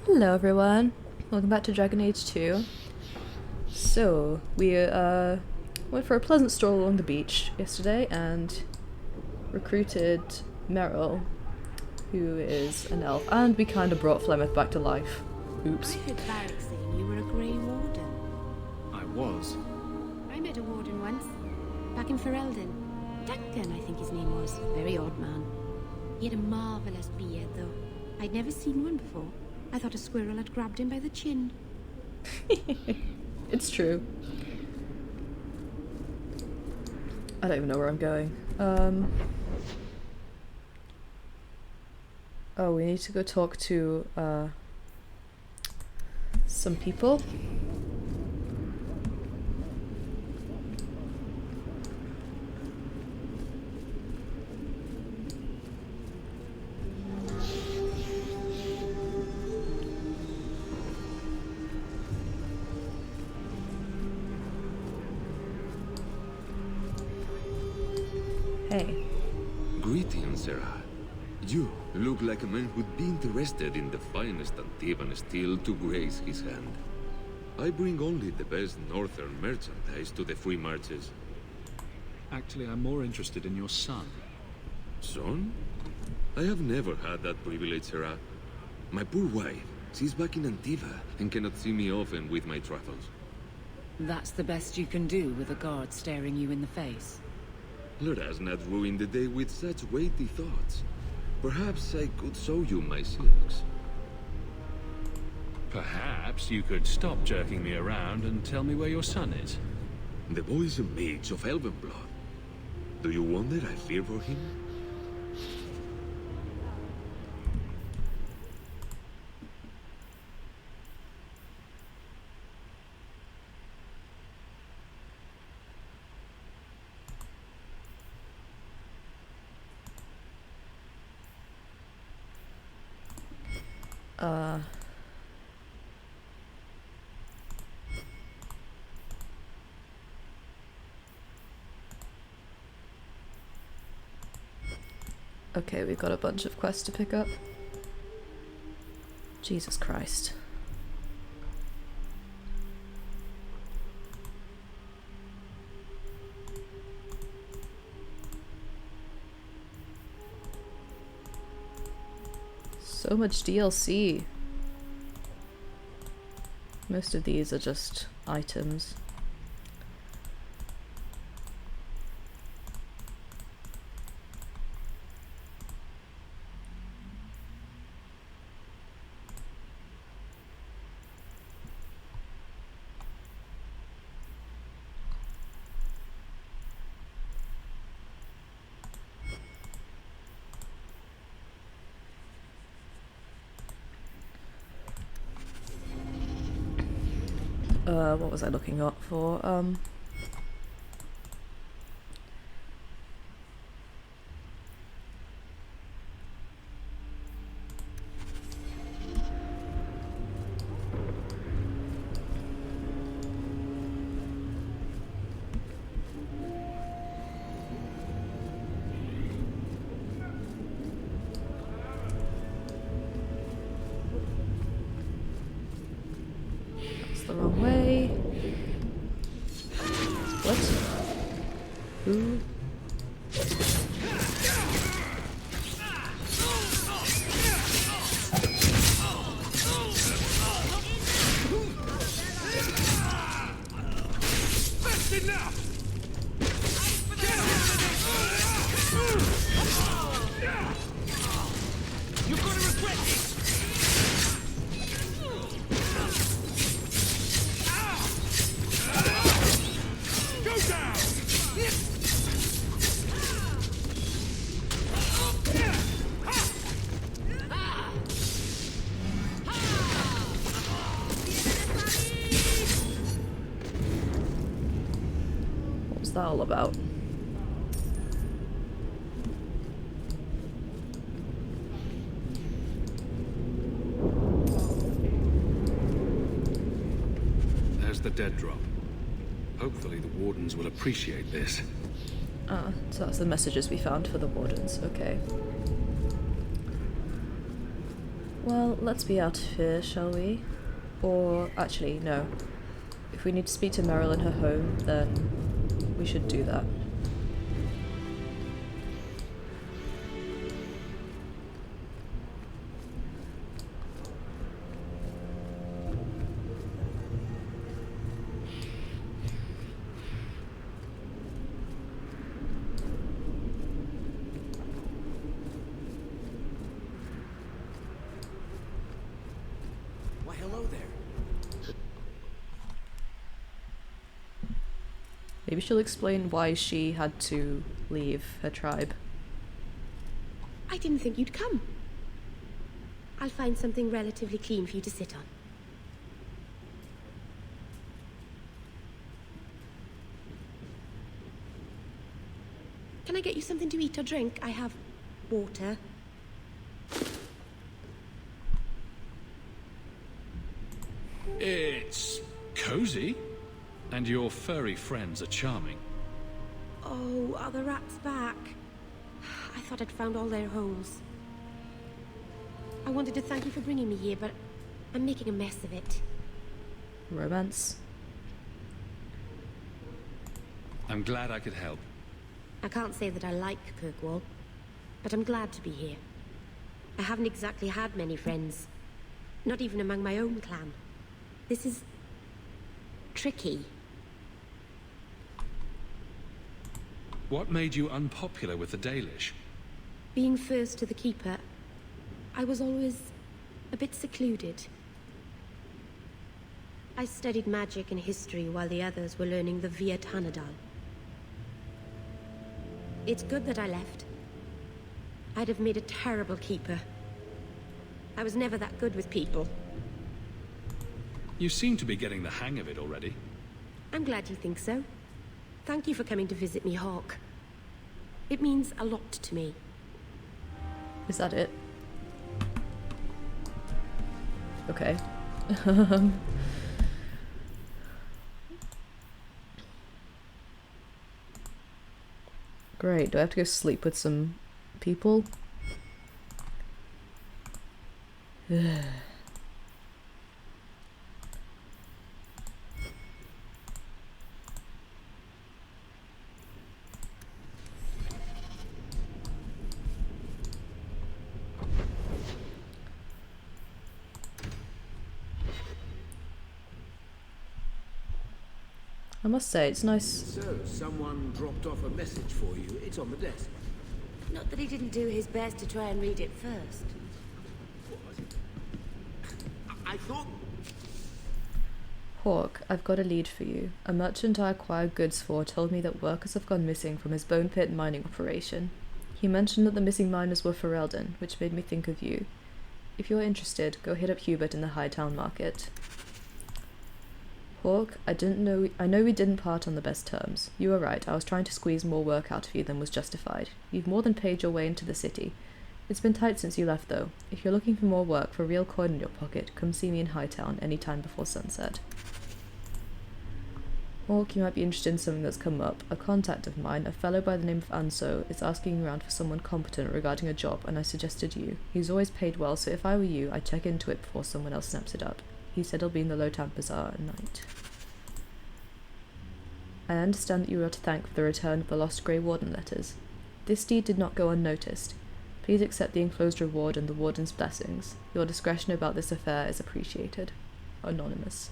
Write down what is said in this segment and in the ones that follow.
Hello everyone, welcome back to Dragon Age 2. So, we went for a pleasant stroll along the beach yesterday and recruited Meryl, who is an elf, and we kind of brought Flemeth back to life. Oops. I heard Varric saying you were a Grey Warden. I was. I met a Warden once, back in Ferelden. Duncan, I think his name was. Very odd man. He had a marvellous beard, though. I'd never seen one before. I thought a squirrel had grabbed him by the chin. It's true. I don't even know where I'm going. Oh, we need to go talk to, some people. Hey. Greetings, Sarah. You look like a man who'd be interested in the finest Antivan steel to grace his hand. I bring only the best northern merchandise to the free marches. Actually, I'm more interested in your son. Son? I have never had that privilege, Sarah. My poor wife, she's back in Antiva and cannot see me often with my travels. That's the best you can do with a guard staring you in the face. Let us not ruin the day with such weighty thoughts. Perhaps I could show you my silks. Perhaps you could stop jerking me around and tell me where your son is. The boy is a mage of elven blood. Do you wonder I fear for him? Okay, we've got a bunch of quests to pick up. Jesus Christ. So much DLC. Most of these are just items. What was I looking up for? That's the wrong way. What? Who? What's that all about? There's the dead drop. Hopefully the Wardens will appreciate this. Ah, so that's the messages we found for the Wardens, okay. Well, let's be out of here, shall we? Or, actually, no. If we need to speak to Meryl in her home, then we should do that. Maybe she'll explain why she had to leave her tribe. I didn't think you'd come. I'll find something relatively clean for you to sit on. Can I get you something to eat or drink? I have water. It's cozy. And your furry friends are charming. Oh, are the rats back? I thought I'd found all their holes. I wanted to thank you for bringing me here, but I'm making a mess of it. Romance. I'm glad I could help. I can't say that I like Kirkwall, but I'm glad to be here. I haven't exactly had many friends. Not even among my own clan. This is tricky. What made you unpopular with the Dalish? Being first to the Keeper, I was always a bit secluded. I studied magic and history while the others were learning the Via Tanadal. It's good that I left. I'd have made a terrible Keeper. I was never that good with people. You seem to be getting the hang of it already. I'm glad you think so. Thank you for coming to visit me, Hawke. It means a lot to me. Is that it? Okay. Great, do I have to go sleep with some people? I must say, it's nice. So, someone dropped off a message for you. It's on the desk. Not that he didn't do his best to try and read it first. What was it? I thought... Hawke, I've got a lead for you. A merchant I acquired goods for told me that workers have gone missing from his bone pit mining operation. He mentioned that the missing miners were Ferelden, which made me think of you. If you're interested, go hit up Hubert in the Hightown Market. Hawke, I know we didn't part on the best terms. You were right, I was trying to squeeze more work out of you than was justified. You've more than paid your way into the city. It's been tight since you left, though. If you're looking for more work for real coin in your pocket, come see me in Hightown any time before sunset. Hawke, you might be interested in something that's come up. A contact of mine, a fellow by the name of Anso, is asking around for someone competent regarding a job, and I suggested you. He's always paid well, so if I were you, I'd check into it before someone else snaps it up. He said he'll be in the Lotan Bazaar at night. I understand that you are to thank for the return of the lost Grey Warden letters. This deed did not go unnoticed. Please accept the enclosed reward and the Warden's blessings. Your discretion about this affair is appreciated. Anonymous.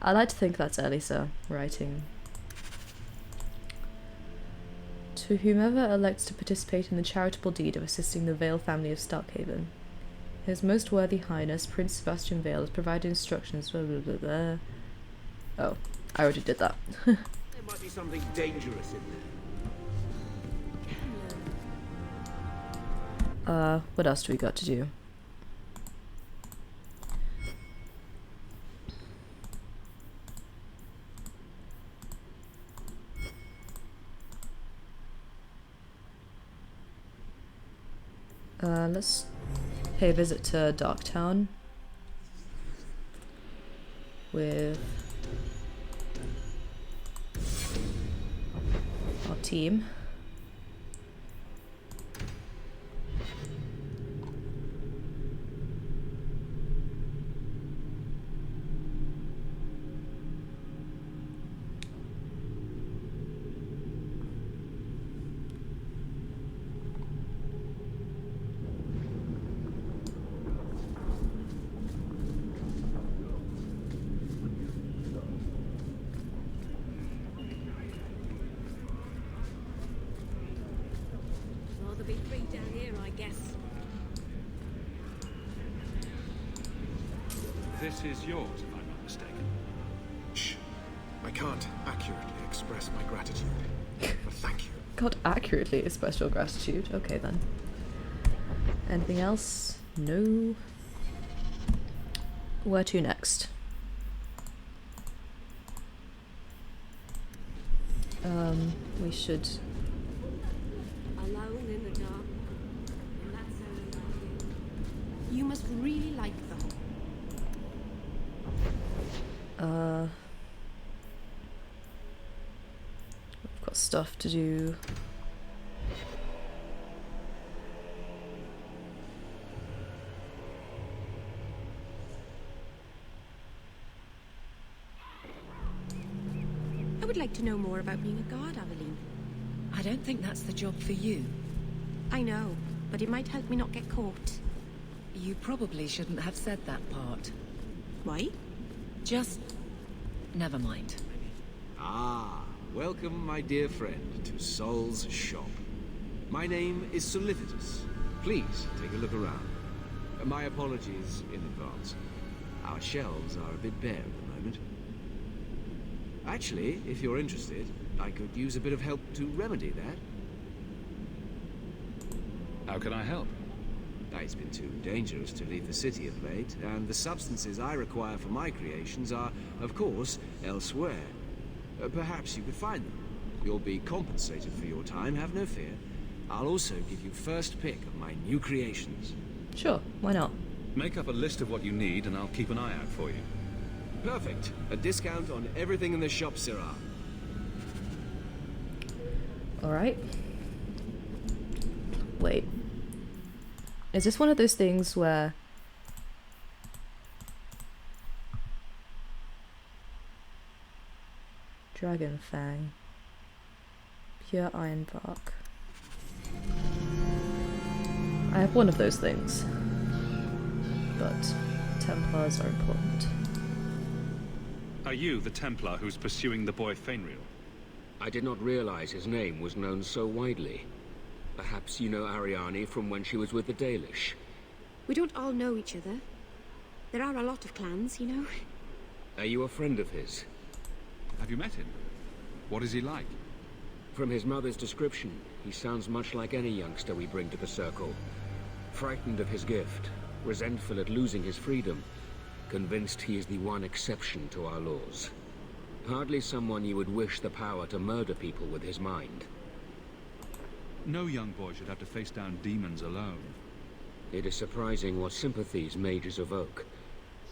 I like to think that's Elisa writing. To whomever elects to participate in the charitable deed of assisting the Vale family of Starkhaven. His Most Worthy Highness, Prince Sebastian Vale, has provided instructions, blah blah blah blah. Oh, I already did that. There might be something dangerous in there. What else do we got to do? Let's pay a visit to Darktown with our team. This is yours, if I'm not mistaken. Shh. I can't accurately express my gratitude. But thank you. Can't accurately express your gratitude. Okay then. Anything else? No. Where to next? We should... Alone in the dark. And that's so lonely. You must really like the hole. We've got stuff to do. I would like to know more about being a guard, Aveline. I don't think that's the job for you. I know, but it might help me not get caught. You probably shouldn't have said that part. Why? Just... never mind. Ah, welcome, my dear friend, to Sol's shop. My name is Solicitus. Please take a look around. My apologies in advance. Our shelves are a bit bare at the moment. Actually, if you're interested, I could use a bit of help to remedy that. How can I help? It's been too dangerous to leave the city of late, and the substances I require for my creations are, of course, elsewhere. Perhaps you could find them. You'll be compensated for your time, have no fear. I'll also give you first pick of my new creations. Sure, why not? Make up a list of what you need and I'll keep an eye out for you. Perfect. A discount on everything in the shop, Sirrah. Alright. Wait. Is this one of those things where... Dragon Fang. Pure Iron Bark. I have one of those things. But Templars are important. Are you the Templar who's pursuing the boy Fainriel? I did not realize his name was known so widely. Perhaps you know Ariane from when she was with the Dalish. We don't all know each other. There are a lot of clans, you know. Are you a friend of his? Have you met him? What is he like? From his mother's description, he sounds much like any youngster we bring to the Circle. Frightened of his gift, resentful at losing his freedom, convinced he is the one exception to our laws. Hardly someone you would wish the power to murder people with his mind. No young boy should have to face down demons alone. It is surprising what sympathies mages evoke.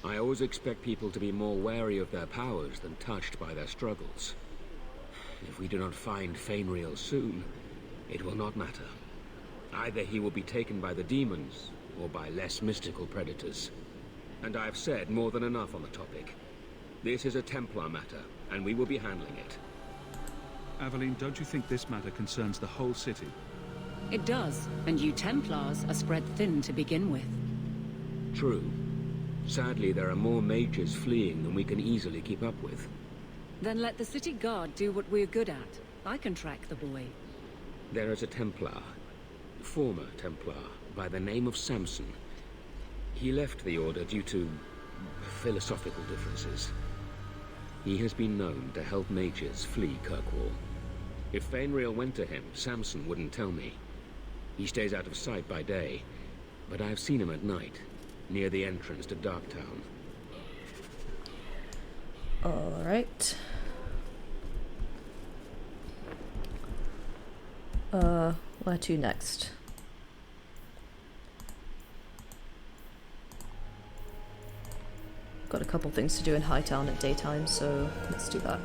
I always expect people to be more wary of their powers than touched by their struggles. If we do not find Fainriel soon, it will not matter. Either he will be taken by the demons, or by less mystical predators. And I have said more than enough on the topic. This is a Templar matter, and we will be handling it. Aveline, don't you think this matter concerns the whole city? It does, and you Templars are spread thin to begin with. True. Sadly, there are more mages fleeing than we can easily keep up with. Then let the city guard do what we're good at. I can track the boy. There is a Templar, former Templar, by the name of Samson. He left the Order due to philosophical differences. He has been known to help mages flee Kirkwall. If Fainriel went to him, Samson wouldn't tell me. He stays out of sight by day, but I've seen him at night, near the entrance to Darktown. Alright. Where to next? Got a couple things to do in Hightown at daytime, so let's do that.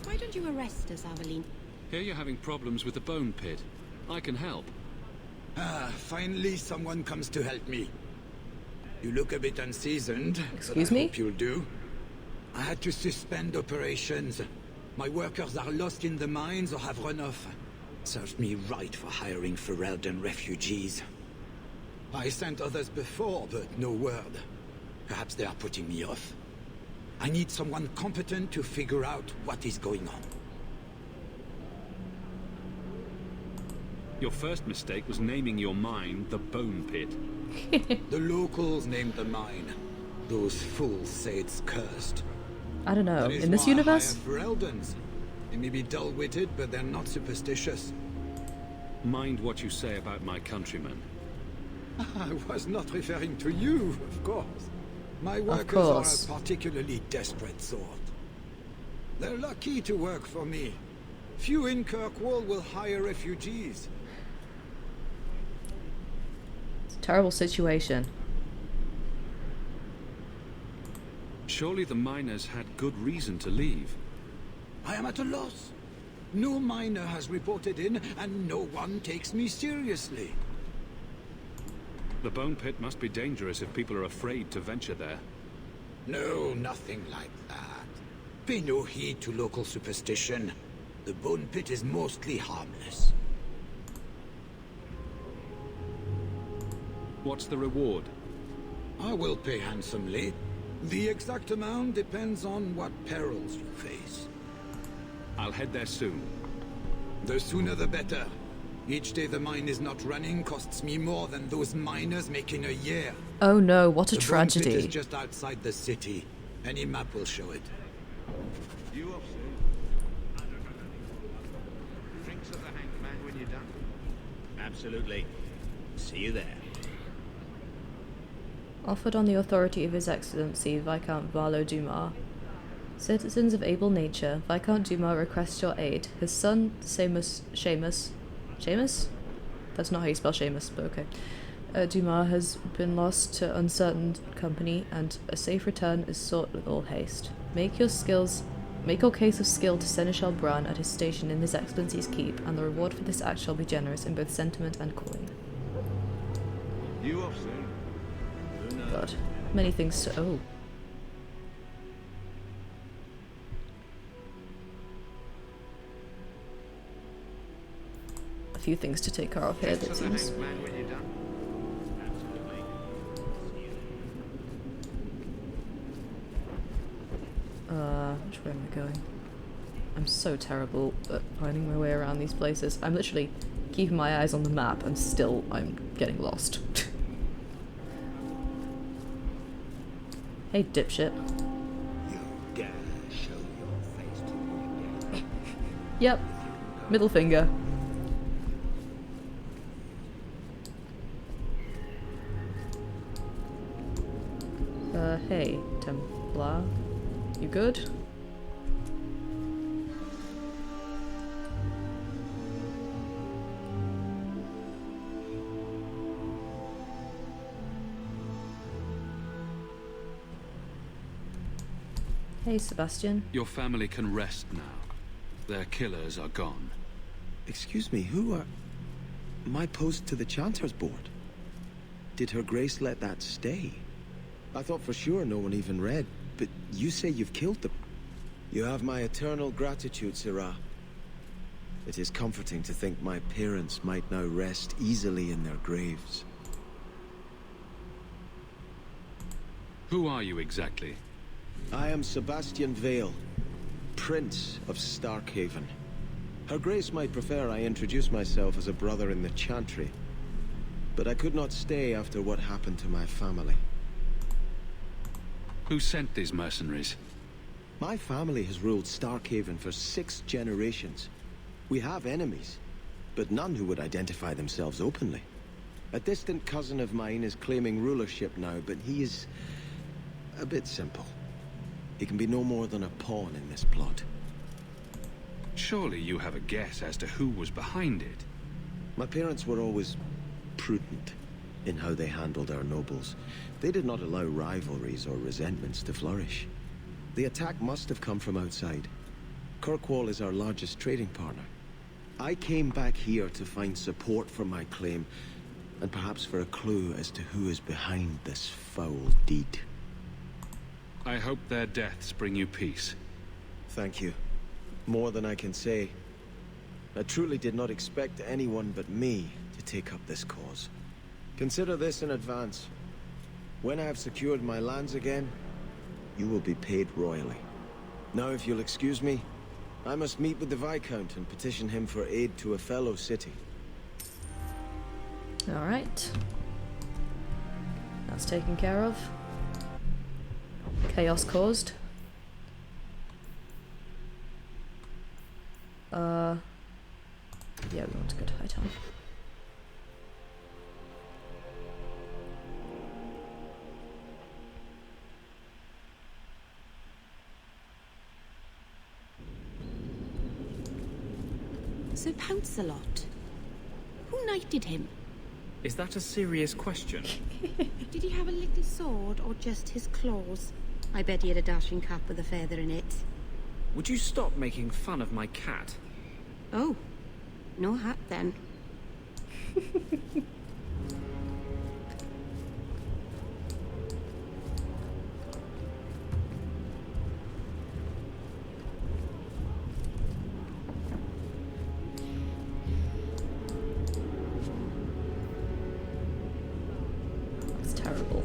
Why don't you arrest us, Aveline? Here you're having problems with the bone pit. I can help. Finally someone comes to help me. You look a bit unseasoned. Excuse but I me? hope you'll do. I had to suspend operations. My workers are lost in the mines or have run off. Served me right for hiring Ferelden refugees. I sent others before, but no word. Perhaps they are putting me off. I need someone competent to figure out what is going on. Your first mistake was naming your mine the Bone Pit. The locals named the mine. Those fools say it's cursed. I don't know. That is In this why I universe? hire Fereldans. They may be dull-witted, but they're not superstitious. Mind what you say about my countrymen. I was not referring to you, of course. My workers course. are a particularly desperate sort. They're lucky to work for me. Few in Kirkwall will hire refugees. It's a terrible situation. Surely the miners had good reason to leave. I am at a loss. No miner has reported in, and no one takes me seriously. The Bone Pit must be dangerous if people are afraid to venture there. No, nothing like that. Pay no heed to local superstition. The Bone Pit is mostly harmless. What's the reward? I will pay handsomely. The exact amount depends on what perils you face. I'll head there soon. The sooner the better. Each day the mine is not running costs me more than those miners make in a year. Oh no, what a The Bone Pit tragedy. is just outside the city. Any map will show it. You off soon? Drinks of the Hanged Man when you're done? Absolutely. See you there. Offered on the authority of His Excellency Viscount Varlo Dumas. Citizens of able nature, Viscount Dumas requests your aid. His son, Seamus? That's not how you spell Seamus, but okay. Dumas has been lost to uncertain company, and a safe return is sought with all haste. Make your case of skill to Seneschal Bran at his station in His Excellency's keep, and the reward for this act shall be generous in both sentiment and coin. You off soon? Who knows? God, many things to. Oh. A few things to take care of here, that seems. Man when you're done? Absolutely. Which way am I going? I'm so terrible at finding my way around these places. I'm literally keeping my eyes on the map and still I'm getting lost. Hey, dipshit. You dare show your face to me again. Yep. Middle finger. Hey, Templar. You good? Hey, Sebastian. Your family can rest now. Their killers are gone. Excuse me, who are... My post to the Chanter's Board? Did Her Grace let that stay? I thought for sure no one even read, but you say you've killed them. You have my eternal gratitude, Sirrah. It is comforting to think my parents might now rest easily in their graves. Who are you exactly? I am Sebastian Vale, Prince of Starkhaven. Her Grace might prefer I introduce myself as a brother in the Chantry, but I could not stay after what happened to my family. Who sent these mercenaries? My family has ruled Starkhaven for 6 generations. We have enemies, but none who would identify themselves openly. A distant cousin of mine is claiming rulership now, but he is a bit simple. He can be no more than a pawn in this plot. Surely you have a guess as to who was behind it. My parents were always prudent in how they handled our nobles. They did not allow rivalries or resentments to flourish. The attack must have come from outside. Kirkwall is our largest trading partner. I came back here to find support for my claim, and perhaps for a clue as to who is behind this foul deed. I hope their deaths bring you peace. Thank you. More than I can say. I truly did not expect anyone but me to take up this cause. Consider this in advance. When I have secured my lands again, you will be paid royally. Now, if you'll excuse me, I must meet with the Viscount and petition him for aid to a fellow city. Alright. That's taken care of. Chaos caused. Yeah, we want to go to Hightown. Sir Pouncelot. Who knighted him? Is that a serious question? Did he have a little sword or just his claws? I bet he had a dashing cap with a feather in it. Would you stop making fun of my cat? Oh, no hat then. That's terrible.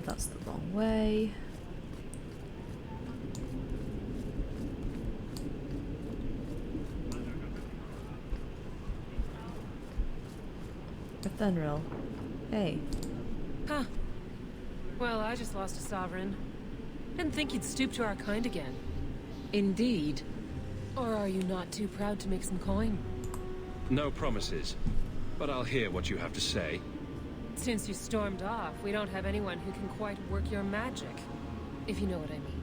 That's the wrong way. Ethenril. Hey. Huh. Well, I just lost a sovereign. Didn't think you'd stoop to our kind again. Indeed. Or are you not too proud to make some coin? No promises, but I'll hear what you have to say. Since you stormed off, we don't have anyone who can quite work your magic, if you know what I mean.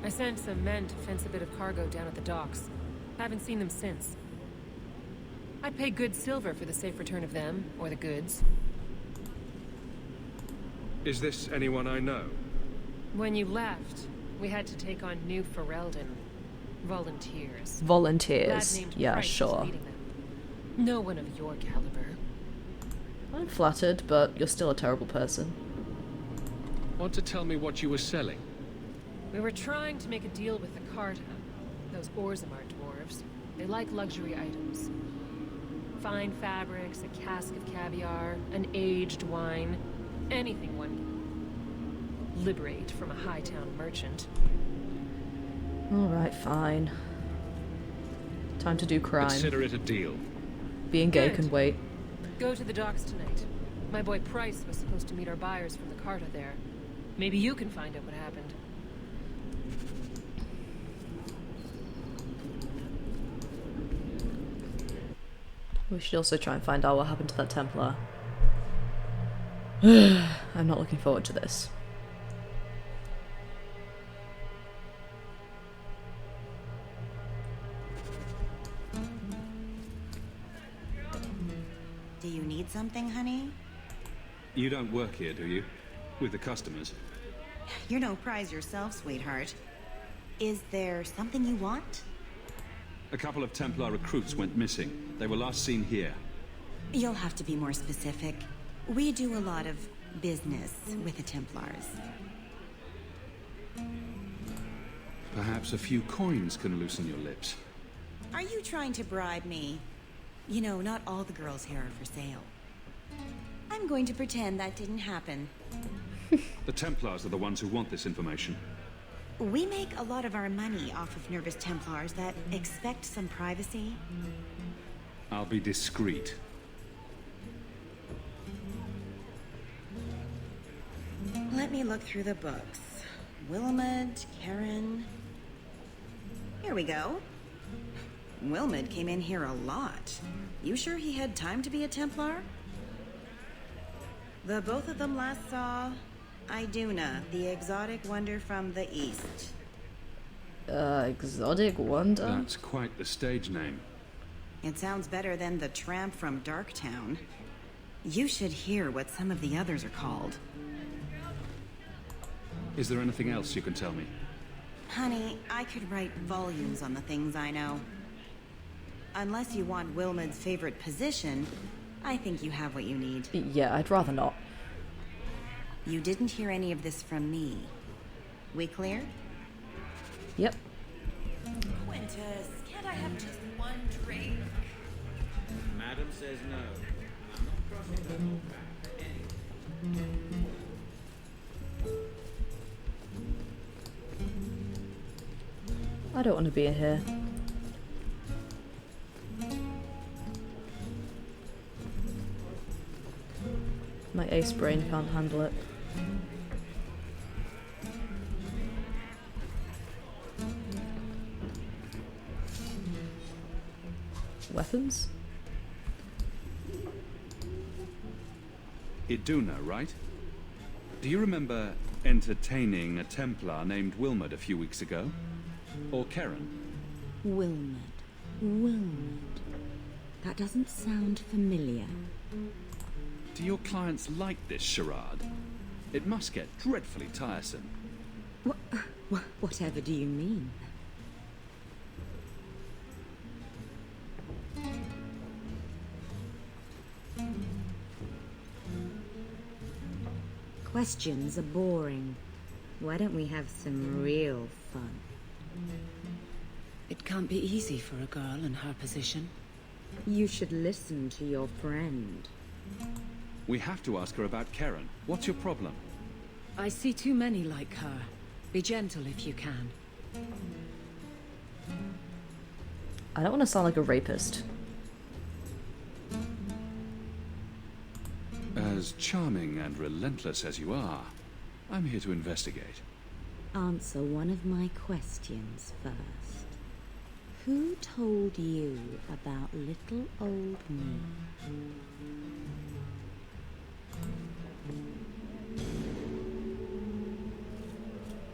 I sent some men to fence a bit of cargo down at the docks. Haven't seen them since. I'd pay good silver for the safe return of them, or the goods. Is this anyone I know? When you left, we had to take on New Ferelden. Volunteers. Volunteers. Lad named Yeah, Price was sure. leading them. No one of your caliber. I'm flattered, but you're still a terrible person. Want to tell me what you were selling? We were trying to make a deal with the Carta. Those Orzammar dwarves. They like luxury items. Fine fabrics, a cask of caviar, an aged wine. Anything one can liberate from a Hightown merchant. Alright, fine. Time to do crime. Consider it a deal. Being gay Good. can wait. Go to the docks tonight. My boy Price was supposed to meet our buyers from the Carta there. Maybe you can find out what happened. We should also try and find out what happened to that Templar. I'm not looking forward to this. Do you need something, honey? You don't work here, do you? With the customers? You're no prize yourself, sweetheart. Is there something you want? A couple of Templar recruits went missing. They were last seen here. You'll have to be more specific. We do a lot of business with the Templars. Perhaps a few coins can loosen your lips. Are you trying to bribe me? You know, not all the girls here are for sale. I'm going to pretend that didn't happen. The Templars are the ones who want this information. We make a lot of our money off of nervous Templars that expect some privacy. I'll be discreet. Let me look through the books. Willamette, Karen... Here we go. Wilmot came in here a lot. You sure he had time to be a Templar? The both of them last saw Iduna, the exotic wonder from the east. Exotic wonder? That's quite the stage name. It sounds better than the tramp from Darktown. You should hear what some of the others are called. Is there anything else you can tell me? Honey, I could write volumes on the things I know. Unless you want Wilmot's favorite position, I think you have what you need. Yeah, I'd rather not. You didn't hear any of this from me. We clear? Yep. Quintus, can't I have just one drink? Madam says no. I'm not crossing the whole back. I don't want to be in here. My ace brain can't handle it. Weapons? Iduna, right? Do you remember entertaining a Templar named Wilmot a few weeks ago? Or Karen? Wilmot. That doesn't sound familiar. Do your clients like this charade? It must get dreadfully tiresome. Whatever do you mean? Questions are boring. Why don't we have some real fun? It can't be easy for a girl in her position. You should listen to your friend. We have to ask her about Karen. What's your problem? I see too many like her. Be gentle if you can. I don't want to sound like a rapist. As charming and relentless as you are, I'm here to investigate. Answer one of my questions first. Who told you about little old me?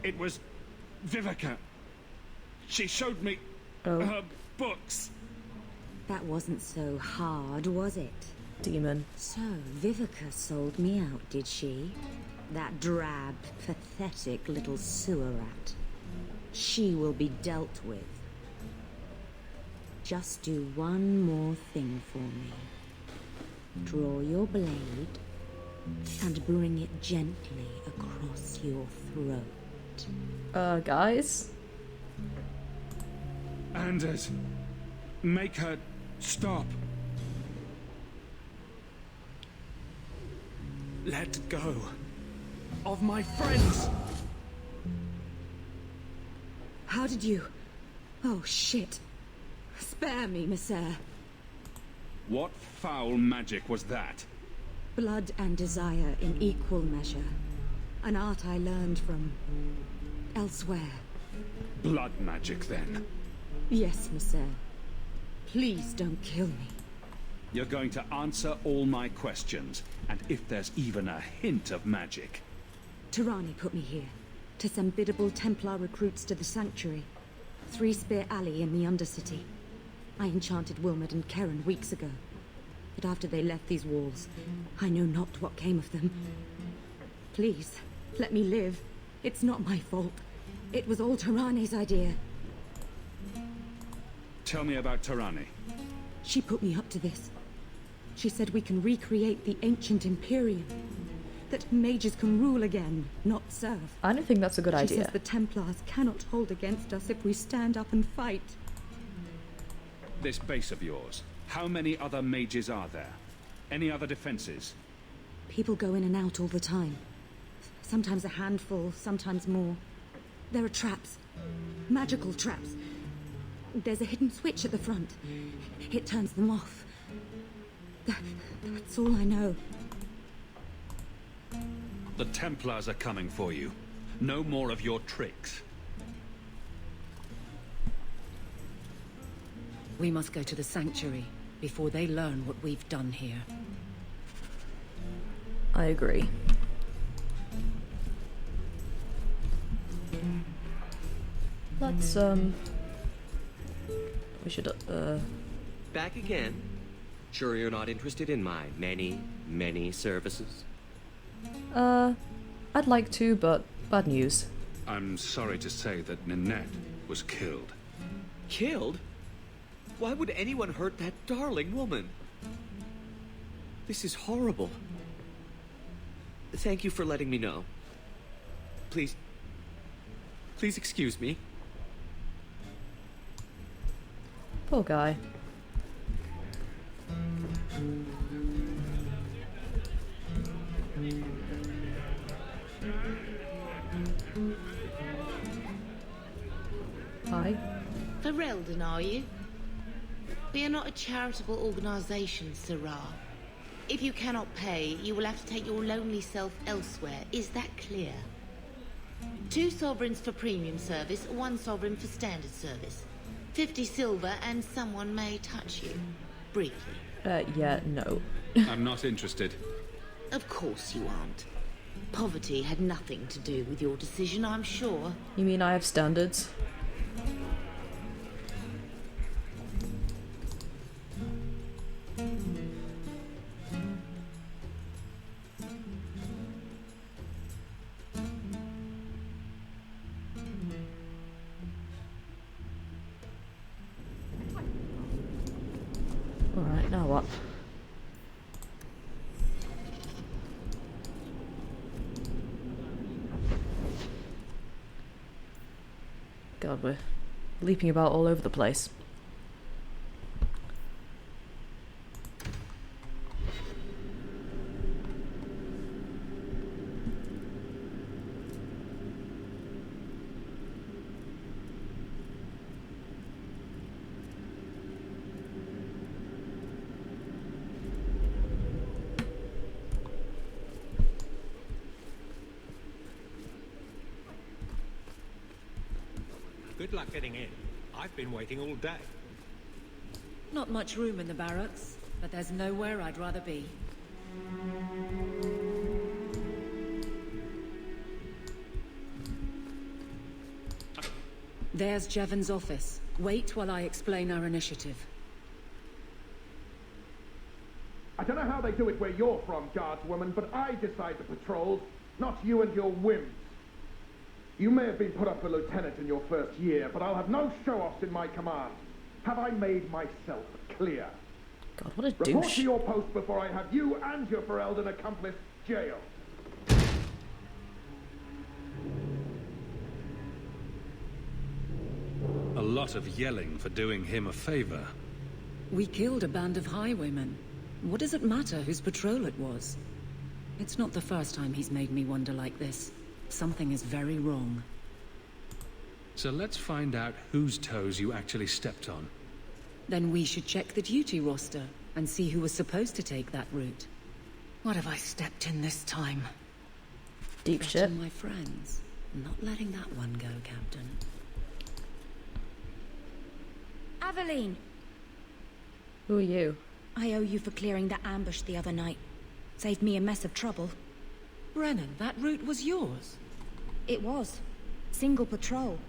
It was Vivica. She showed me her books. That wasn't so hard, was it? Demon. So, Vivica sold me out, did she? That drab, pathetic little sewer rat. She will be dealt with. Just do one more thing for me. Draw your blade and bring it gently across your throat. Guys? Anders, make her stop. Let go of my friends. How did you... Oh, shit. Spare me, Monsieur. What foul magic was that? Blood and desire in equal measure. An art I learned from... elsewhere. Blood magic, then? Yes, Monsieur. Please don't kill me. You're going to answer all my questions, and if there's even a hint of magic... Tirani put me here, to send biddable Templar recruits to the Sanctuary. Three Spear Alley in the Undercity. I enchanted Wilmot and Karen weeks ago. But after they left these walls, I know not what came of them. Please, let me live. It's not my fault. It was all Tirani's idea. Tell me about Tirani. She put me up to this. She said we can recreate the ancient Imperium. That mages can rule again, not serve. I don't think that's a good idea. She says the Templars cannot hold against us if we stand up and fight. This base of yours, how many other mages are there? Any other defenses? People go in and out all the time. Sometimes a handful, sometimes more. There are traps. Magical traps. There's a hidden switch at the front. It turns them off. That's all I know. The Templars are coming for you. No more of your tricks. We must go to the Sanctuary before they learn what we've done here. I agree. Let's, we should, Back again? Sure you're not interested in my many, many services? I'd like to, but bad news. I'm sorry to say that Ninette was killed. Killed? Why would anyone hurt that darling woman? This is horrible. Thank you for letting me know. Please excuse me. Poor guy. Hi. Ferelden, are you? We are not a charitable organization, Sirrah. If you cannot pay, you will have to take your lonely self elsewhere. Is that clear? 2 sovereigns for premium service, 1 sovereign for standard service. 50 silver and someone may touch you. Briefly. Yeah, no. I'm not interested. Of course you aren't. Poverty had nothing to do with your decision, I'm sure. You mean I have standards? Alright, now what? God, we're leaping about all over the place. Good luck getting in. I've been waiting all day. Not much room in the barracks, but there's nowhere I'd rather be. There's Jevon's office. Wait while I explain our initiative. I don't know how they do it where you're from, guardswoman, but I decide the patrols, not you and your whims. You may have been put up for lieutenant in your first year, but I'll have no show-offs in my command. Have I made myself clear? God, what a douche. Report to your post before I have you and your Ferelden accomplice jailed. A lot of yelling for doing him a favor. We killed a band of highwaymen. What does it matter whose patrol it was? It's not the first time he's made me wonder like this. Something is very wrong. So let's find out whose toes you actually stepped on. Then we should check the duty roster and see who was supposed to take that route. What have I stepped in this time? Deep Threaten shit. my friends. Not letting that one go, Captain. Aveline! Who are you? I owe you for clearing that ambush the other night. Saved me a mess of trouble. Brennan, that route was yours? It was. Single patrol.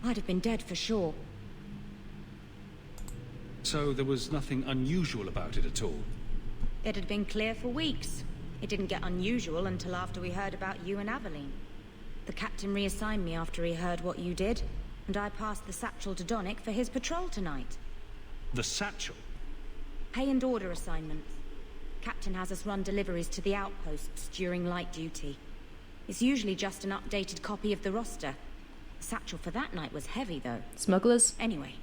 I'd have been dead for sure. So there was nothing unusual about it at all? It had been clear for weeks. It didn't get unusual until after we heard about you and Aveline. The captain reassigned me after he heard what you did, and I passed the satchel to Donnick for his patrol tonight. The satchel? Pay and order assignments. Captain has us run deliveries to the outposts during light duty. It's usually just an updated copy of the roster. The satchel for that night was heavy, though. Smugglers? Anyway,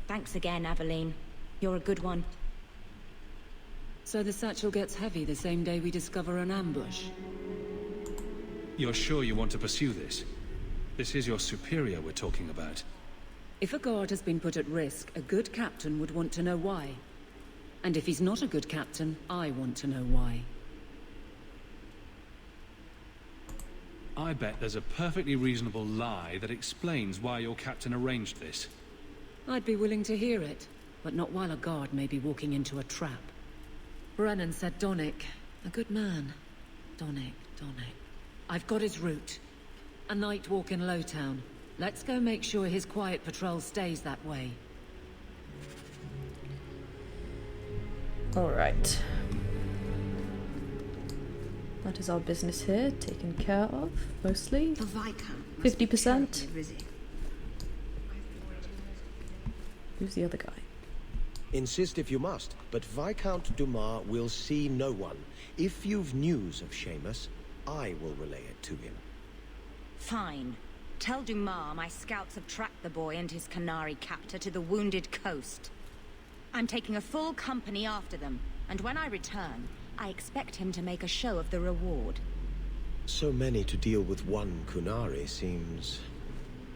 thanks again, Aveline. You're a good one. So the satchel gets heavy the same day we discover an ambush? You're sure you want to pursue this? This is your superior we're talking about. If a guard has been put at risk, a good captain would want to know why. And if he's not a good captain, I want to know why. I bet there's a perfectly reasonable lie that explains why your captain arranged this. I'd be willing to hear it, but not while a guard may be walking into a trap. Brennan said Donnick. A good man. Donnick. I've got his route. A night walk in Lowtown. Let's go make sure his quiet patrol stays that way. Alright. That is our business here, taken care of, mostly. 50%. Who's the other guy? Insist if you must, but Viscount Dumas will see no one. If you've news of Seamus, I will relay it to him. Fine. Tell Dumas my scouts have tracked the boy and his Canary captor to the wounded coast. I'm taking a full company after them, and when I return, I expect him to make a show of the reward. So many to deal with one Kunari seems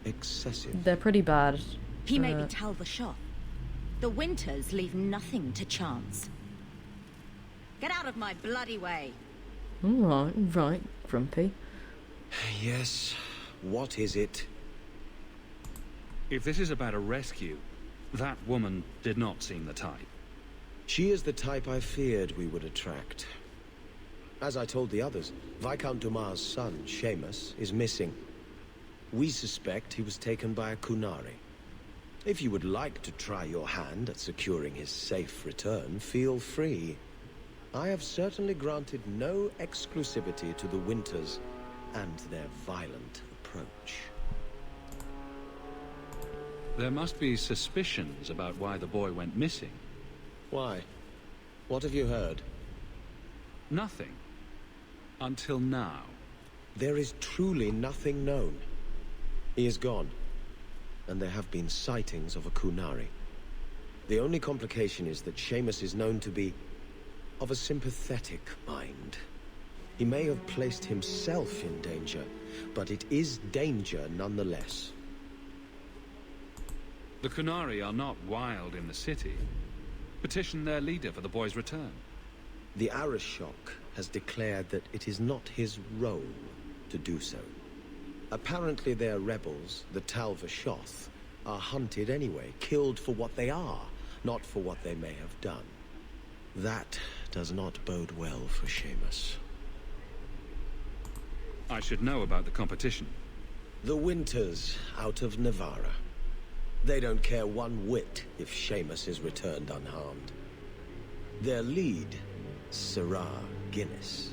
excessive. They're pretty bad. He may be Talvashov. The Winters leave nothing to chance. Get out of my bloody way. Right, Grumpy. Yes, what is it? If this is about a rescue, that woman did not seem the type. She is the type I feared we would attract. As I told the others, Viscount Dumas' son, Seamus, is missing. We suspect he was taken by a Kunari. If you would like to try your hand at securing his safe return, feel free. I have certainly granted no exclusivity to the Winters and their violent approach. There must be suspicions about why the boy went missing. Why? What have you heard? Nothing. Until now. There is truly nothing known. He is gone, and there have been sightings of a Kunari. The only complication is that Seamus is known to be of a sympathetic mind. He may have placed himself in danger, but it is danger nonetheless. The Kunari are not wild in the city. Petition their leader for the boy's return. The Arishok has declared that it is not his role to do so. Apparently their rebels, the Talvashoth, are hunted anyway, killed for what they are, not for what they may have done. That does not bode well for Seamus. I should know about the competition. The Winters out of Navarra. They don't care one whit if Seamus is returned unharmed. Their lead, Sirrah Guinness,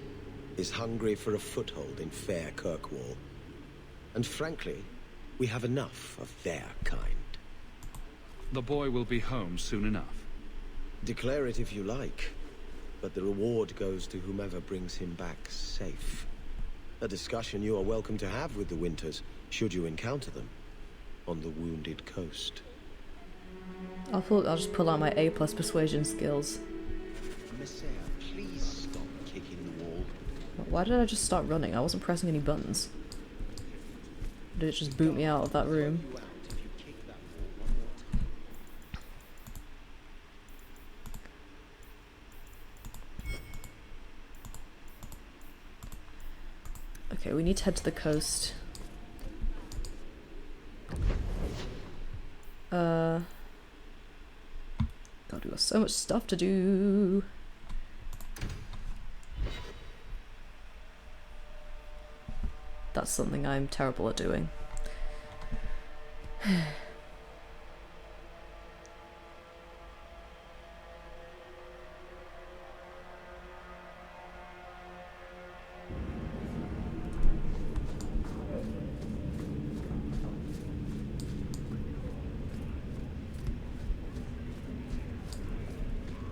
is hungry for a foothold in fair Kirkwall. And frankly, we have enough of their kind. The boy will be home soon enough. Declare it if you like, but the reward goes to whomever brings him back safe. A discussion you are welcome to have with the Winters, should you encounter them, on the wounded coast. I'll just pull out my A+ persuasion skills. Messiah, please stop kicking the wall. Why did I just start running? I wasn't pressing any buttons. Did it just boot me out of that room? Okay, we need to head to the coast. God, we got so much stuff to do. That's something I'm terrible at doing.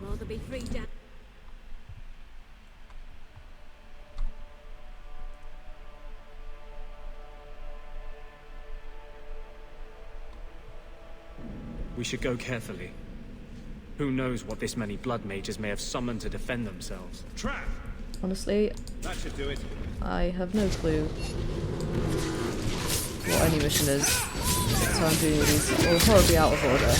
Rather be free down. We should go carefully. Who knows what this many blood mages may have summoned to defend themselves. Trap! Honestly, That should do it. I have no clue what any mission is, so I'm doing these all horribly out of order.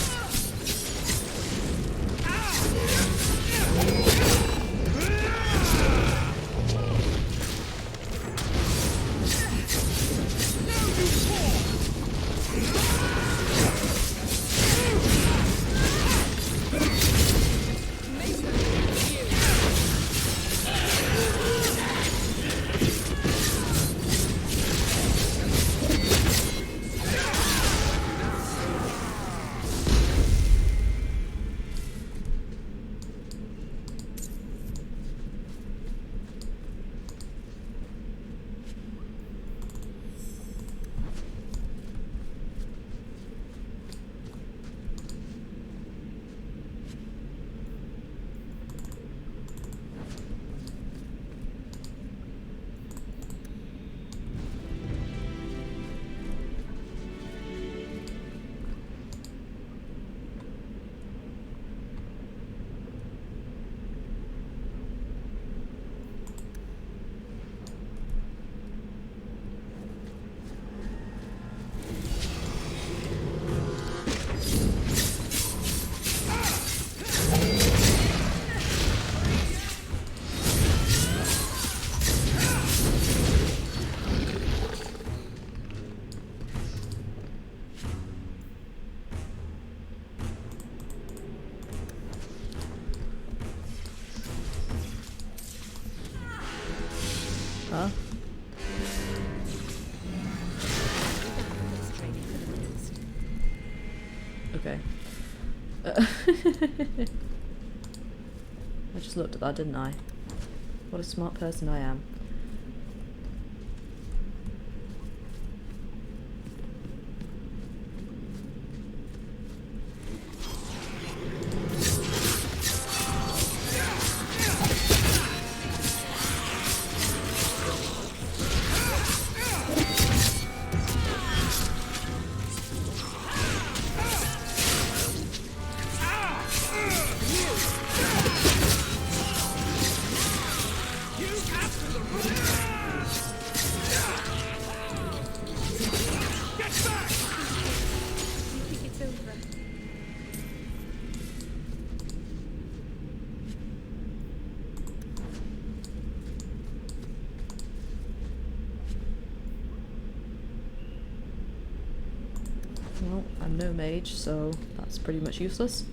Okay. I just looked at that, didn't I? What a smart person I am. Well, I'm no mage, so that's pretty much useless.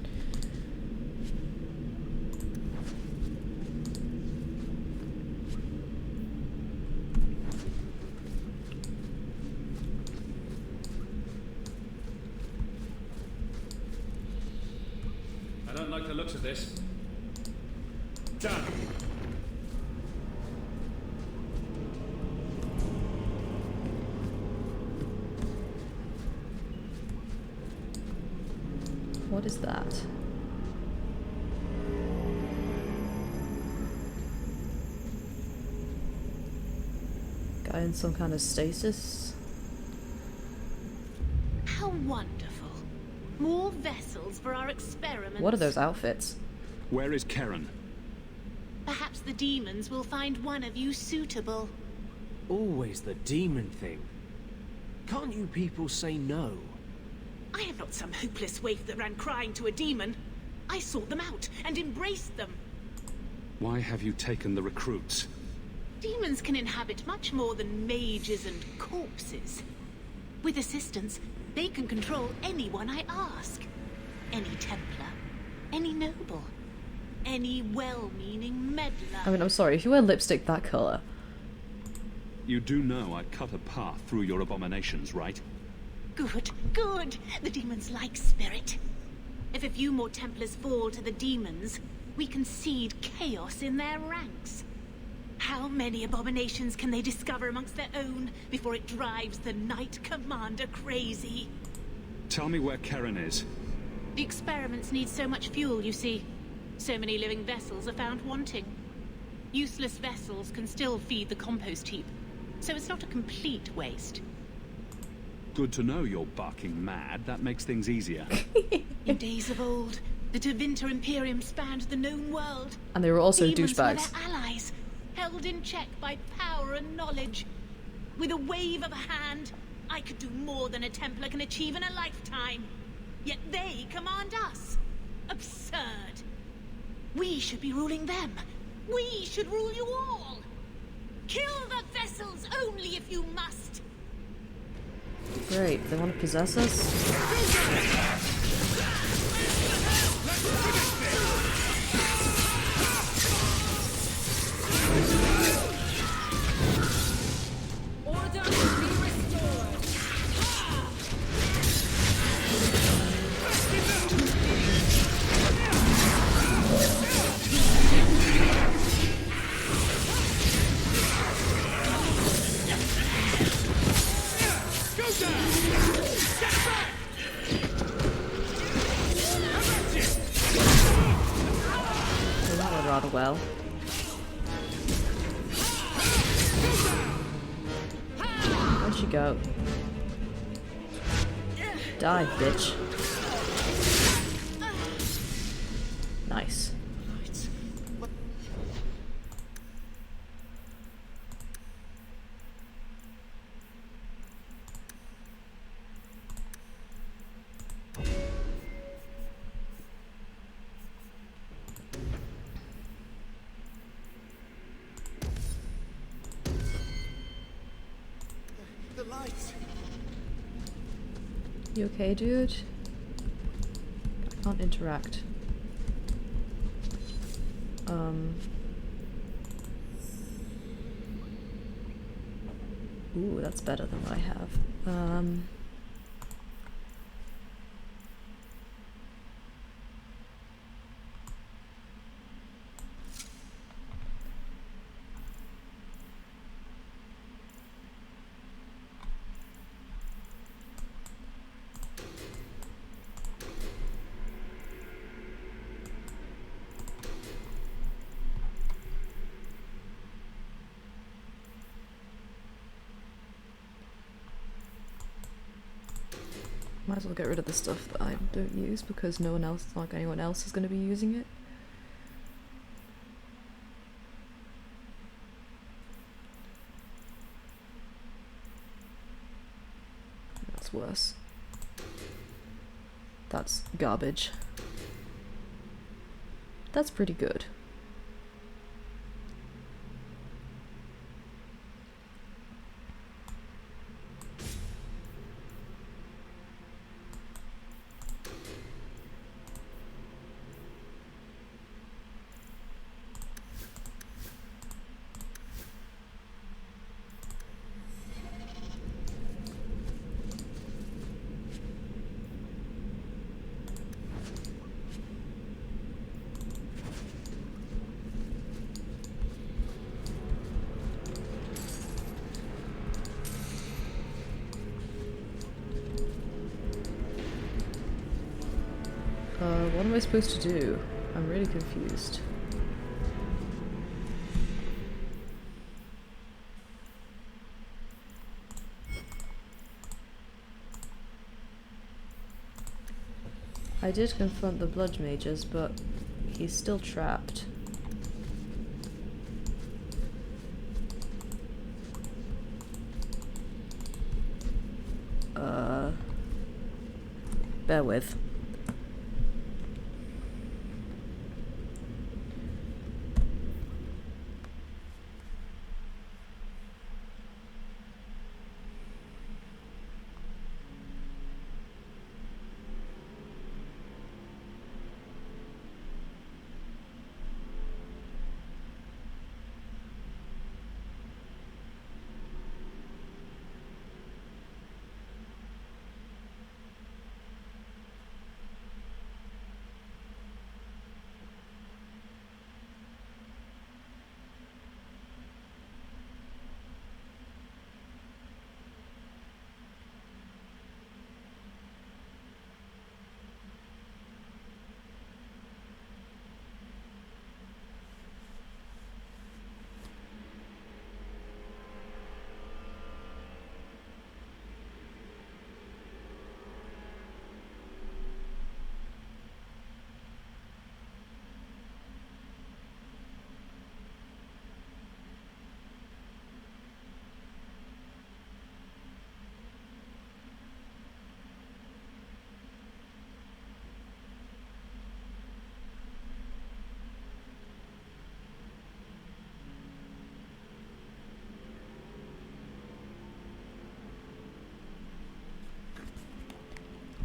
I don't like the looks of this. Done. What is that? Guy in some kind of stasis? How wonderful. More vessels for our experiments. What are those outfits? Where is Karen? Perhaps the demons will find one of you suitable. Always the demon thing. Can't you people say no? I am not some hopeless waif that ran crying to a demon. I sought them out and embraced them. Why have you taken the recruits? Demons can inhabit much more than mages and corpses. With assistance, they can control anyone I ask. Any Templar, any noble, any well-meaning meddler. I mean, I'm sorry, if you wear lipstick that colour. You do know I cut a path through your abominations, right? Good, good. The demons like spirit. If a few more Templars fall to the demons, we can seed chaos in their ranks. How many abominations can they discover amongst their own before it drives the Knight Commander crazy? Tell me where Karen is. The experiments need so much fuel, you see. So many living vessels are found wanting. Useless vessels can still feed the compost heap, so it's not a complete waste. Good to know you're barking mad. That makes things easier. In days of old, the Tevinter Imperium spanned the known world. And they were also Demons were douchebags. their allies, held in check by power and knowledge. With a wave of a hand, I could do more than a Templar can achieve in a lifetime. Yet they command us. Absurd. We should be ruling them. We should rule you all. Kill the vessels only if you must. Great, they want to possess us? Order be restored. That went rather well. Where'd she go? Die, bitch. Nice. The lights. You okay, dude? I can't interact. Ooh, that's better than what I have. Might as well get rid of the stuff that I don't use because no one else, like anyone else, is going to be using it. That's worse. That's garbage. That's pretty good. What am I supposed to do? I'm really confused. I did confront the blood mages, but he's still trapped. Bear with.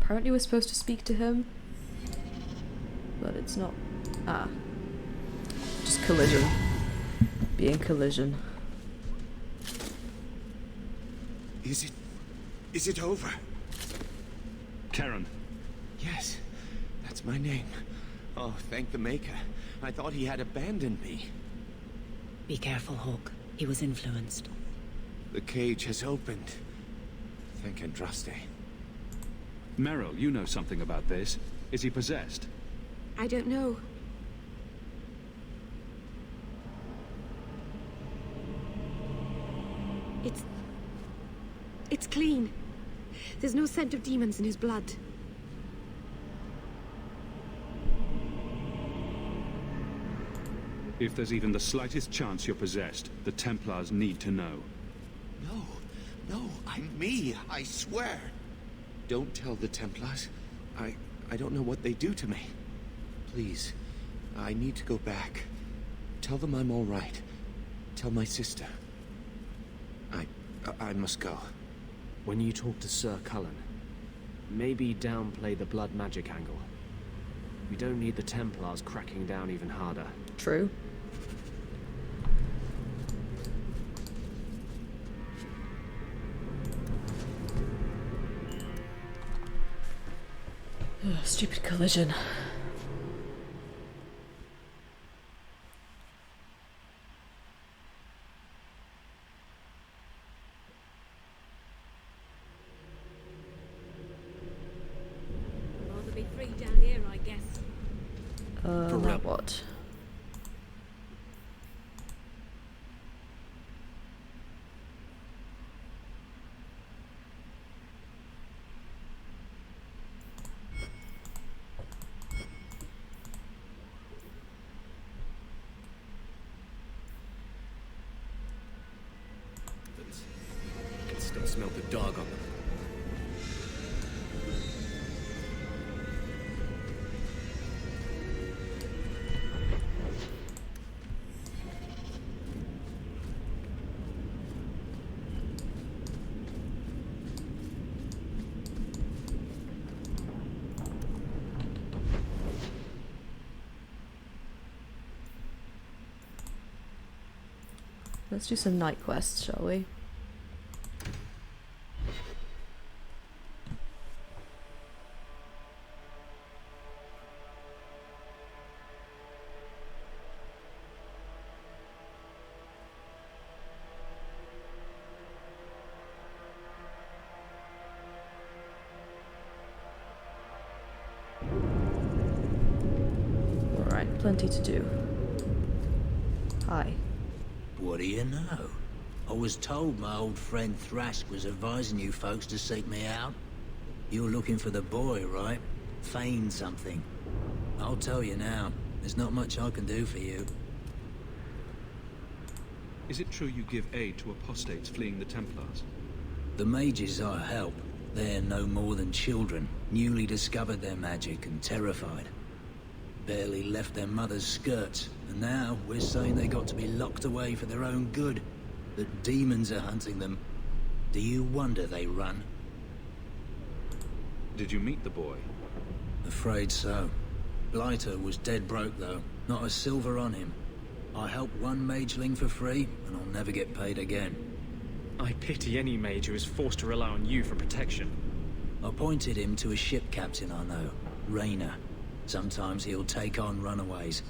Apparently we're supposed to speak to him, but it's not. Ah. Just collision. Being collision. Is it over? Karen. Yes, that's my name. Oh, thank the Maker. I thought he had abandoned me. Be careful, Hawke. He was influenced. The cage has opened. Thank Andraste. Meryl, you know something about this. Is he possessed? I don't know. It's clean. There's no scent of demons in his blood. If there's even the slightest chance you're possessed, the Templars need to know. No, I'm me, I swear. Don't tell the Templars. I don't know what they do to me. Please, I need to go back. Tell them I'm all right. Tell my sister. I must go. When you talk to Sir Cullen, maybe downplay the blood magic angle. We don't need the Templars cracking down even harder. True. Ugh, stupid collision. Rather be free down here, I guess. Now what? smelled the dog on them. Let's do some night quests, shall we? Alright, plenty to do. Hi. What do you know? I was told my old friend Thrask was advising you folks to seek me out. You're looking for the boy, right? Feign something. I'll tell you now, there's not much I can do for you. Is it true you give aid to apostates fleeing the Templars? The mages I help, they're no more than children, newly discovered their magic and terrified. Barely left their mother's skirts, and now we're saying they got to be locked away for their own good. That demons are hunting them. Do you wonder they run? Did you meet the boy? Afraid so. Blighter was dead broke though, not a silver on him. I helped one mageling for free, and I'll never get paid again. I pity any mage who is forced to rely on you for protection. I pointed him to a ship captain I know, Rayner. Sometimes he'll take on runaways.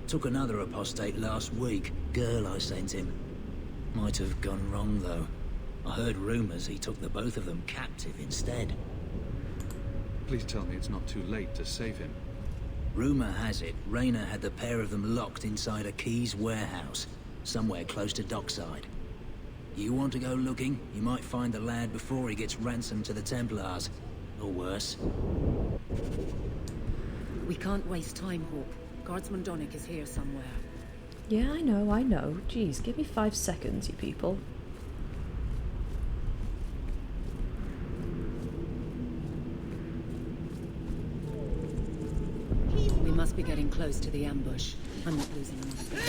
Took another apostate last week, girl I sent him. Might have gone wrong though. I heard rumors he took the both of them captive instead. Please tell me it's not too late to save him. Rumor has it, Rayner had the pair of them locked inside a Keys warehouse, somewhere close to dockside. You want to go looking? You might find the lad before he gets ransomed to the Templars. Or worse. We can't waste time, Hawke. Guardsman Donick is here somewhere. Yeah, I know. Jeez, give me 5 seconds, you people. We must be getting close to the ambush. I'm not losing another bit.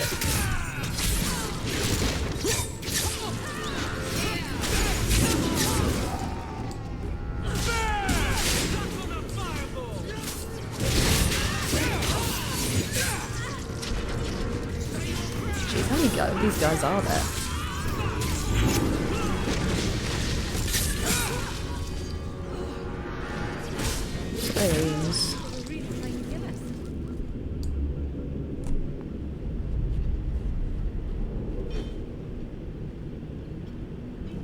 These guys are there. Flames.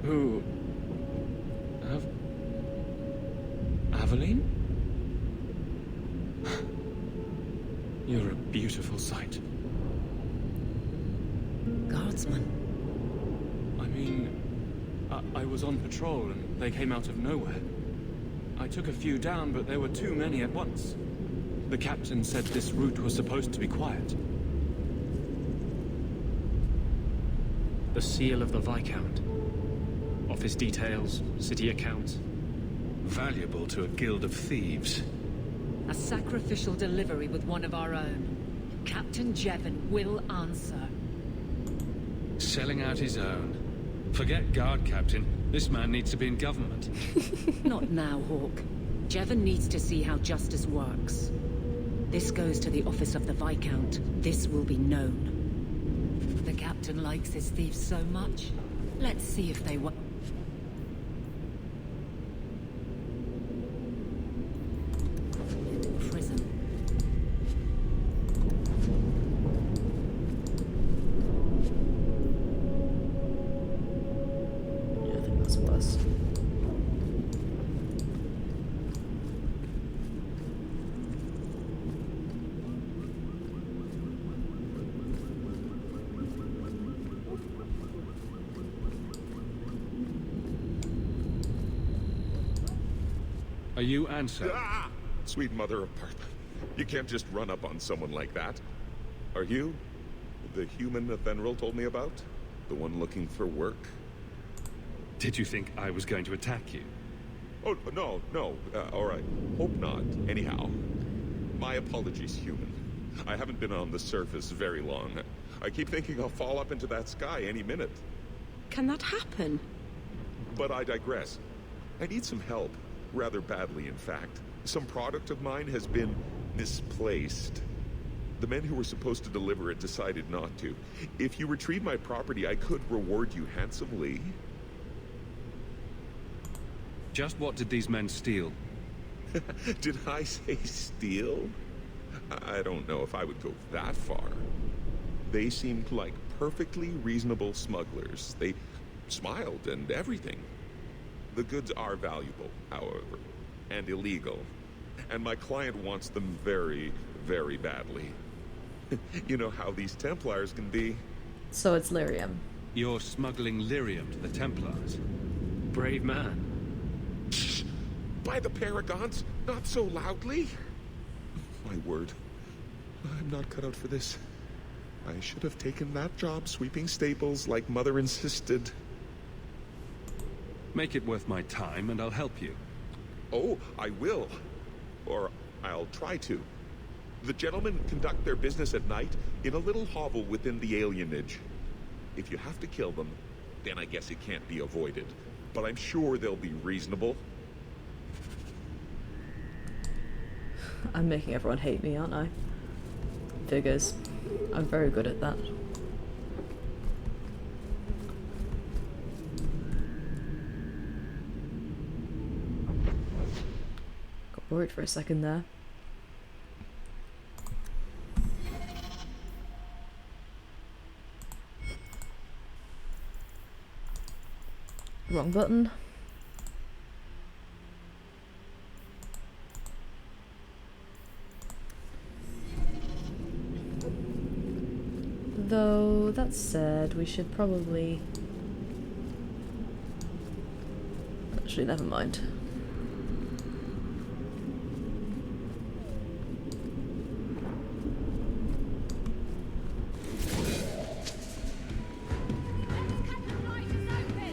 Who? Aveline? You're a beautiful sight. Guardsman. I mean, I was on patrol and they came out of nowhere. I took a few down, but there were too many at once. The captain said this route was supposed to be quiet. The seal of the Viscount. Office details, city accounts. Valuable to a guild of thieves. A sacrificial delivery with one of our own. Captain Jevon will answer. Selling out his own. Forget guard captain. This man needs to be in government. Not now, Hawke. Jevon needs to see how justice works. This goes to the office of the Viscount. This will be known. The captain likes his thieves so much. Let's see if they work. Prison. Yeah, I think that's worse. Are you Ansel? Ah! Sweet mother of Parth. You can't just run up on someone like that. Are you the human Athenril told me about? The one looking for work? Did you think I was going to attack you? Oh, no, no. All right. Hope not. Anyhow, my apologies, human. I haven't been on the surface very long. I keep thinking I'll fall up into that sky any minute. Can that happen? But I digress. I need some help. Rather badly, in fact. Some product of mine has been misplaced. The men who were supposed to deliver it decided not to. If you retrieve my property, I could reward you handsomely. Just what did these men steal? Did I say steal? I don't know if I would go that far. They seemed like perfectly reasonable smugglers. They smiled and everything. The goods are valuable, however, and illegal. And my client wants them very, very badly. You know how these Templars can be. So it's lyrium. You're smuggling lyrium to the Templars. Brave man. By the Paragons, not so loudly. My word. I'm not cut out for this. I should have taken that job sweeping stables like Mother insisted. Make it worth my time and I'll help you. Oh, I will. Or I'll try to. The gentlemen conduct their business at night in a little hovel within the alienage. If you have to kill them, then I guess it can't be avoided. But I'm sure they'll be reasonable. I'm making everyone hate me, aren't I? Figures. I'm very good at that. Got worried for a second there. Wrong button. Though, that said, we should probably... Actually, never mind.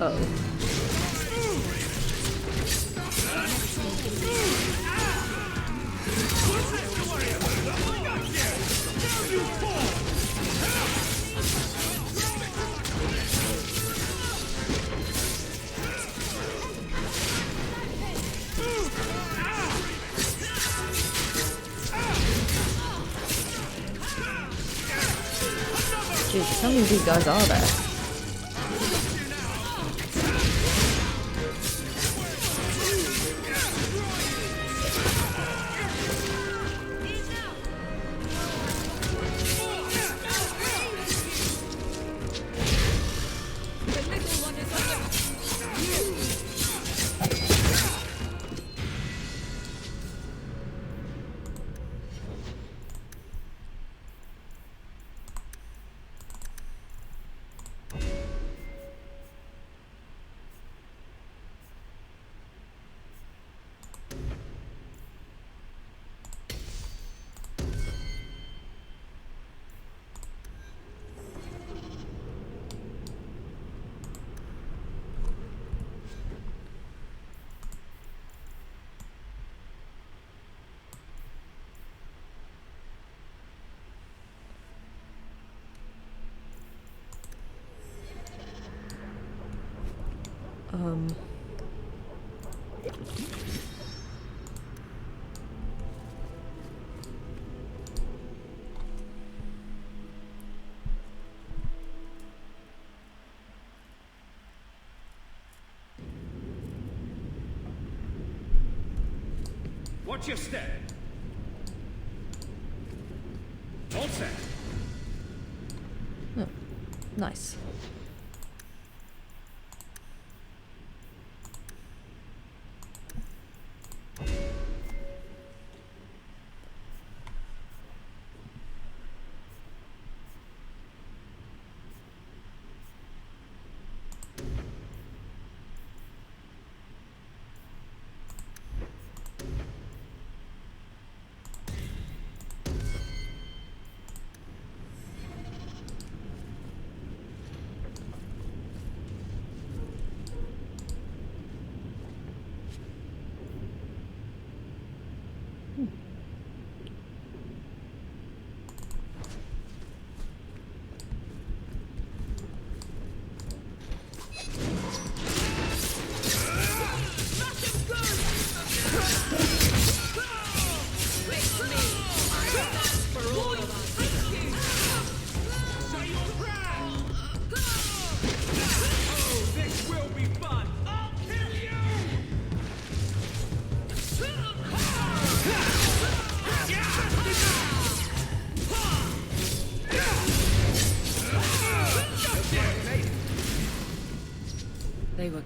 Uh-oh. Jesus, how many of these guys are there? Watch your step. All set. Oh, nice.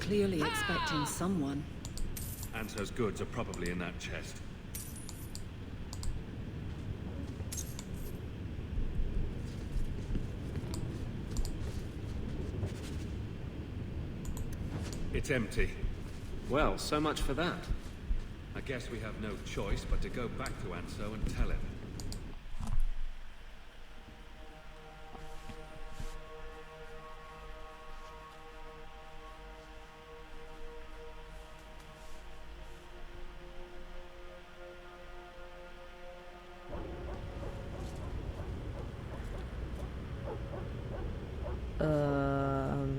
clearly expecting someone. Anso's goods are probably in that chest. It's empty. Well, so much for that. I guess we have no choice but to go back to Anso and tell him.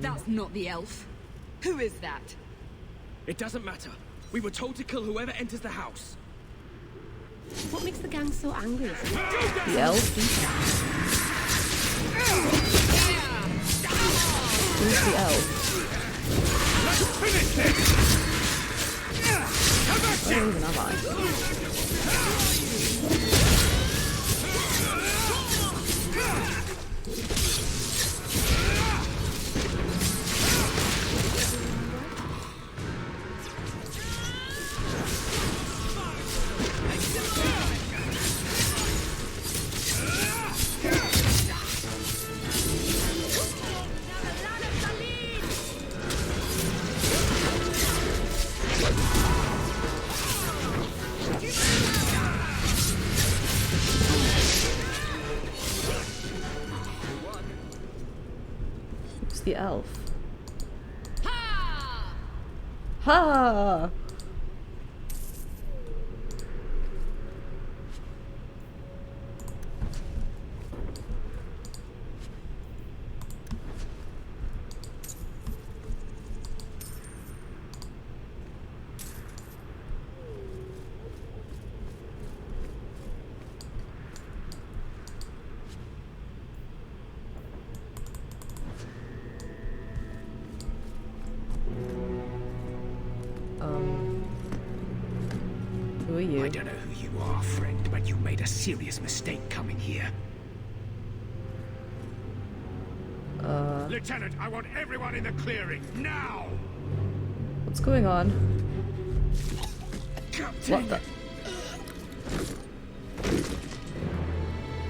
That's not the elf. Who is that? It doesn't matter. We were told to kill whoever enters the house. What makes the gang so angry? The elf? Who's the elf? Let's finish this! I don't even have I. The elf. Ha! Who are you? I don't know who you are, friend, but you made a serious mistake coming here. Lieutenant, I want everyone in the clearing, now! What's going on? Captain! What the?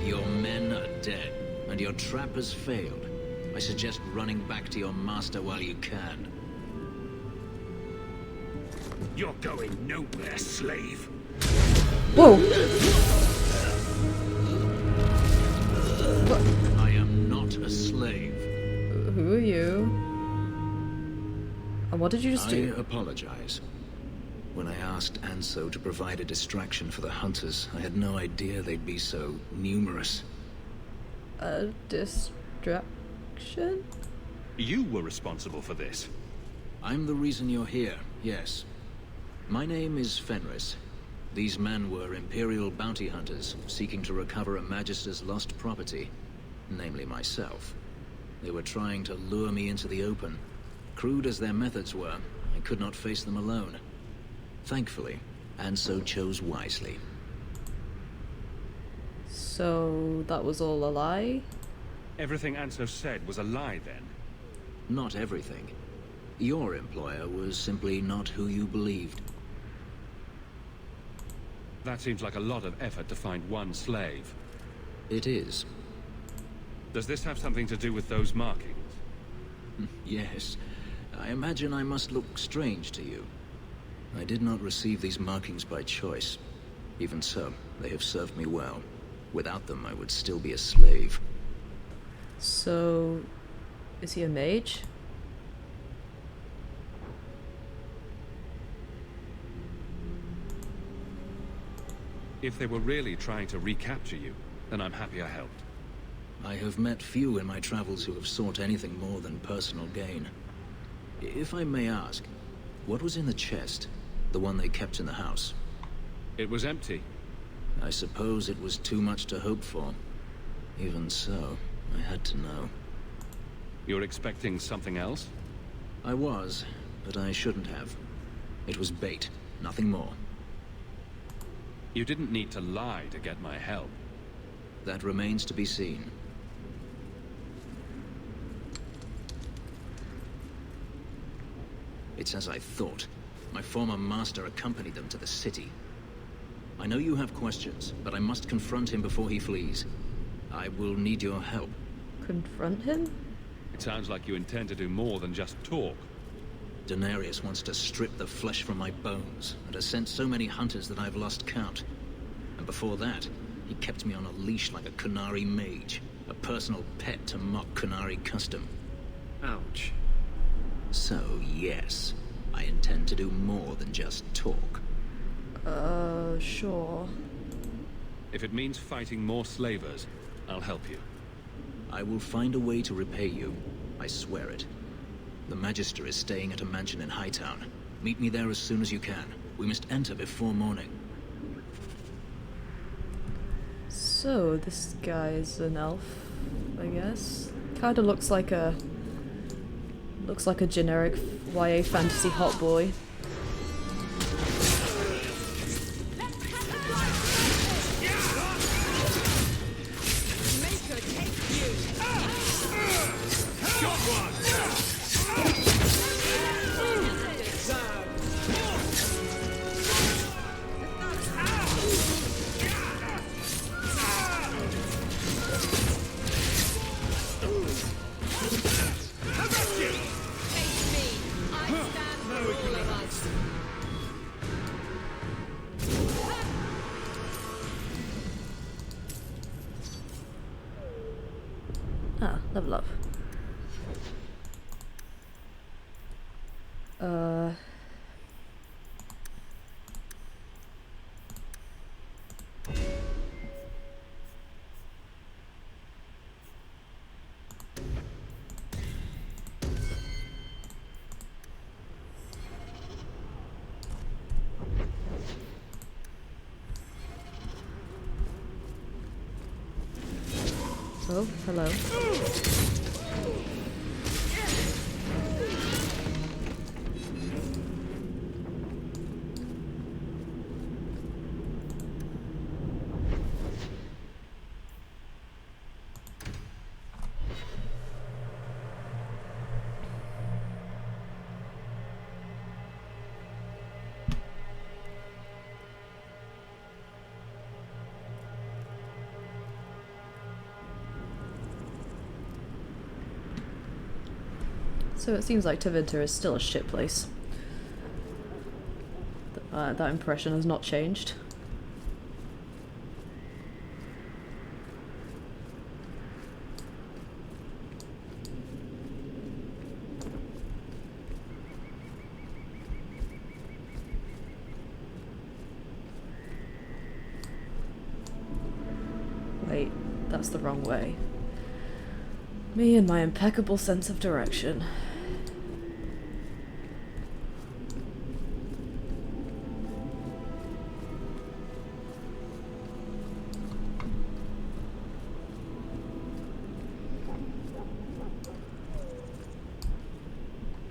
Your men are dead, and your trap has failed. I suggest running back to your master while you can. You're going nowhere, slave. Whoa! I am not a slave. Who are you? And what did you just do? I apologize. When I asked Anso to provide a distraction for the hunters, I had no idea they'd be so numerous. A distraction? You were responsible for this. I'm the reason you're here, yes. My name is Fenris. These men were Imperial bounty hunters, seeking to recover a Magister's lost property, namely myself. They were trying to lure me into the open. Crude as their methods were, I could not face them alone. Thankfully, Anso chose wisely. So, that was all a lie? Everything Anso said was a lie, then? Not everything. Your employer was simply not who you believed. That seems like a lot of effort to find one slave. It is. Does this have something to do with those markings? Yes. I imagine I must look strange to you. I did not receive these markings by choice. Even so, they have served me well. Without them, I would still be a slave. So, is he a mage? If they were really trying to recapture you, then I'm happy I helped. I have met few in my travels who have sought anything more than personal gain. If I may ask, what was in the chest? The one they kept in the house? It was empty. I suppose it was too much to hope for. Even so, I had to know. You're expecting something else? I was, but I shouldn't have. It was bait, nothing more. You didn't need to lie to get my help. That remains to be seen. It's as I thought. My former master accompanied them to the city. I know you have questions, but I must confront him before he flees. I will need your help. Confront him? It sounds like you intend to do more than just talk. Daenerys wants to strip the flesh from my bones, and has sent so many hunters that I've lost count. And before that, he kept me on a leash like a Qunari mage, a personal pet to mock Qunari custom. Ouch. So, yes, I intend to do more than just talk. Sure. If it means fighting more slavers, I'll help you. I will find a way to repay you. I swear it. The Magister is staying at a mansion in Hightown. Meet me there as soon as you can. We must enter before morning. So, this guy's an elf, I guess. Kinda looks like a generic YA fantasy hot boy. Level up. Oh, hello. So it seems like Tevinter is still a shit place. That impression has not changed. Wait, that's the wrong way. Me and my impeccable sense of direction.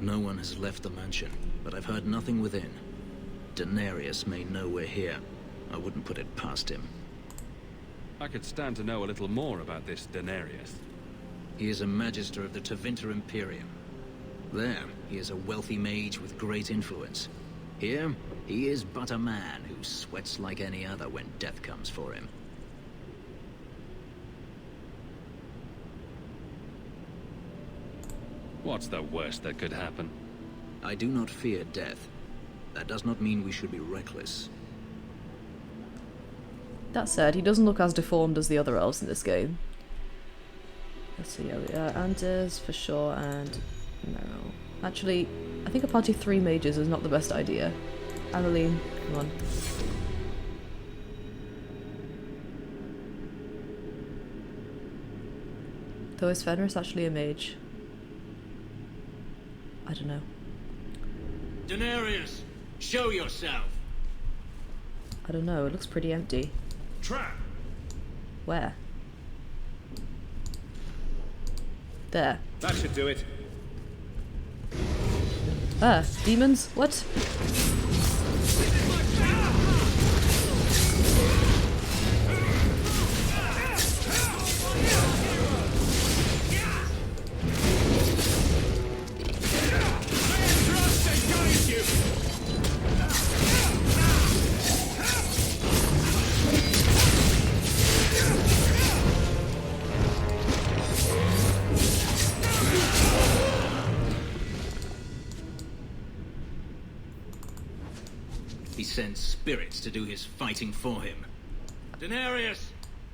No one has left the mansion, but I've heard nothing within. Daenerys may know we're here. I wouldn't put it past him. I could stand to know a little more about this Daenerys. He is a Magister of the Tevinter Imperium. There, he is a wealthy mage with great influence. Here, he is but a man who sweats like any other when death comes for him. What's the worst that could happen? I do not fear death. That does not mean we should be reckless. That said, he doesn't look as deformed as the other elves in this game. Let's see, Anders for sure, and Meryl. Actually, I think a party of 3 mages is not the best idea. Annalene, come on. Though is Fenris actually a mage? I don't know. Daenerys, show yourself. I don't know, it looks pretty empty. Trap. Where? There. That should do it. Ah, demons? What? sends spirits to do his fighting for him. Daenerys,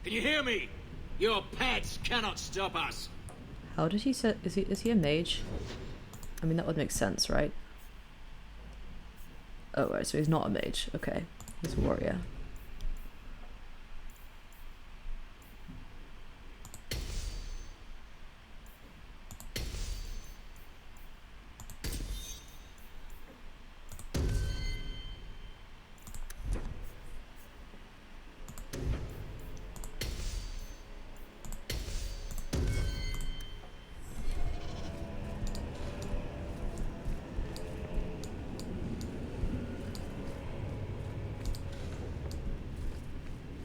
can you hear me? Your pets cannot stop us. How did he say? Is he a mage? I mean, that would make sense, right? Oh, right, so he's not a mage. Okay, he's a warrior.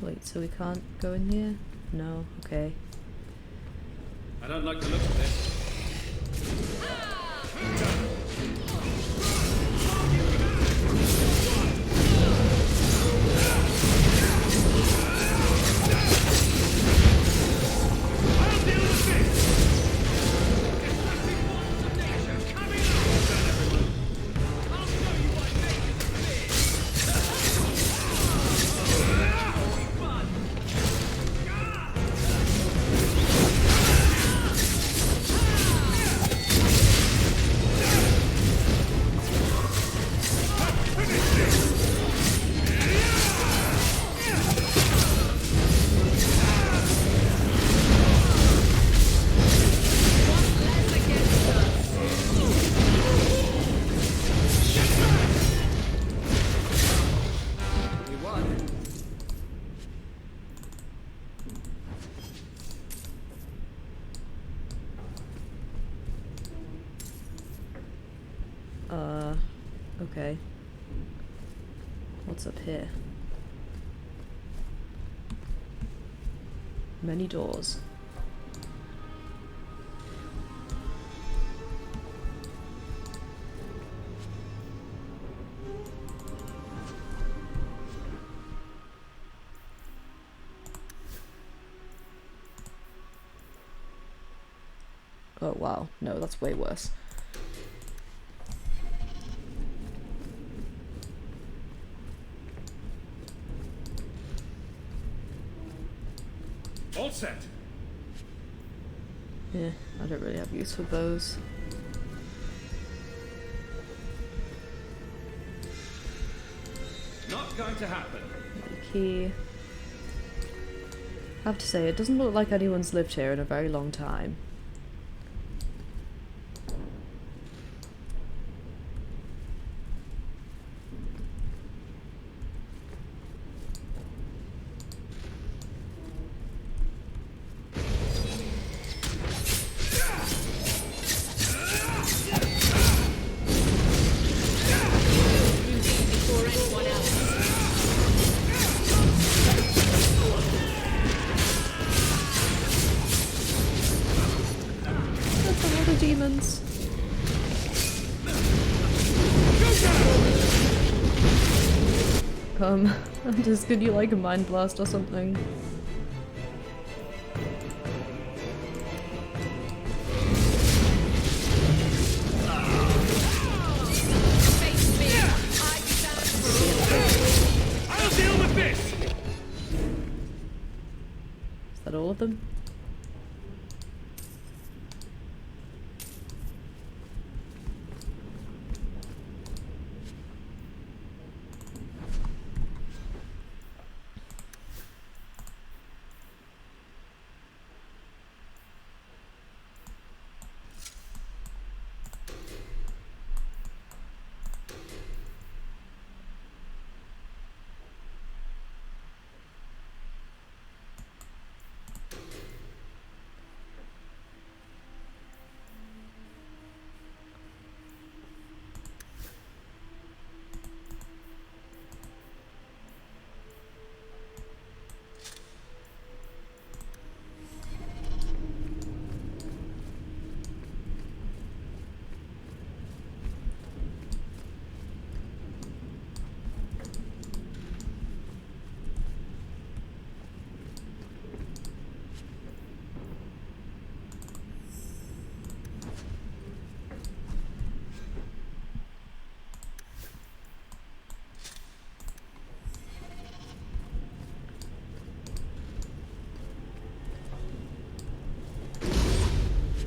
Wait, so we can't go in here? No, okay. I don't like the look of this. Okay. What's up here? Many doors. Oh wow, no, that's way worse. All set. Yeah, I don't really have use for bows. Not going to happen. Key. I have to say, it doesn't look like anyone's lived here in a very long time. Demons. Just could you like a mind blast or something? I'll deal with this. Is that all of them?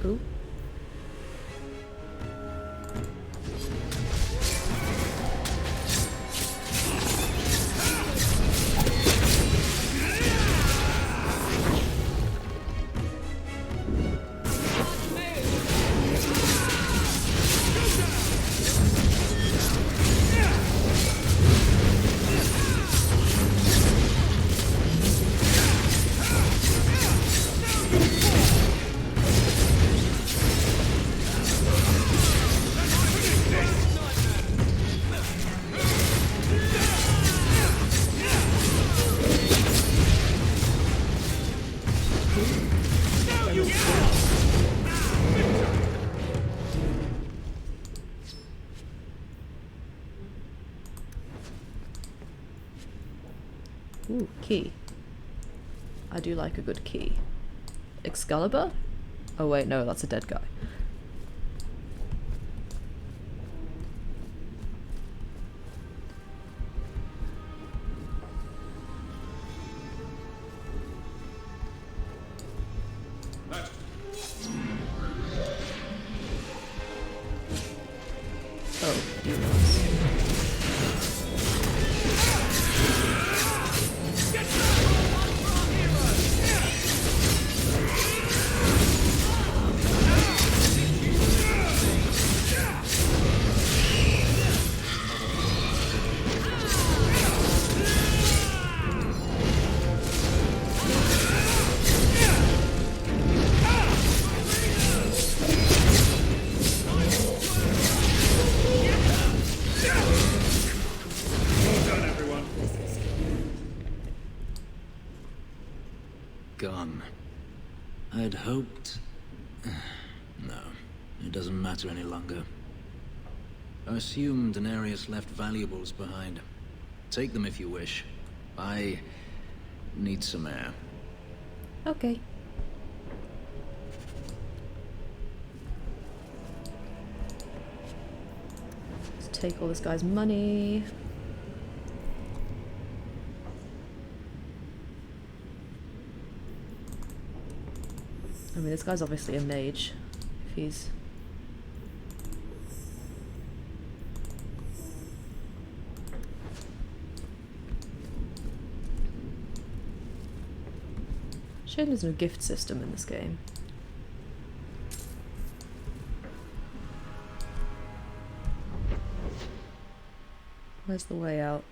Ooh. Ooh, key. I do like a good key. Excalibur? Oh wait, no, that's a dead guy. Oh, demons. Gone. I'd hoped... No, it doesn't matter any longer. I assume Daenerys left valuables behind. Take them if you wish. I need some air. Okay. Let's take all this guy's money. I mean, this guy's obviously a mage, if he's... Shame there's no gift system in this game. Where's the way out?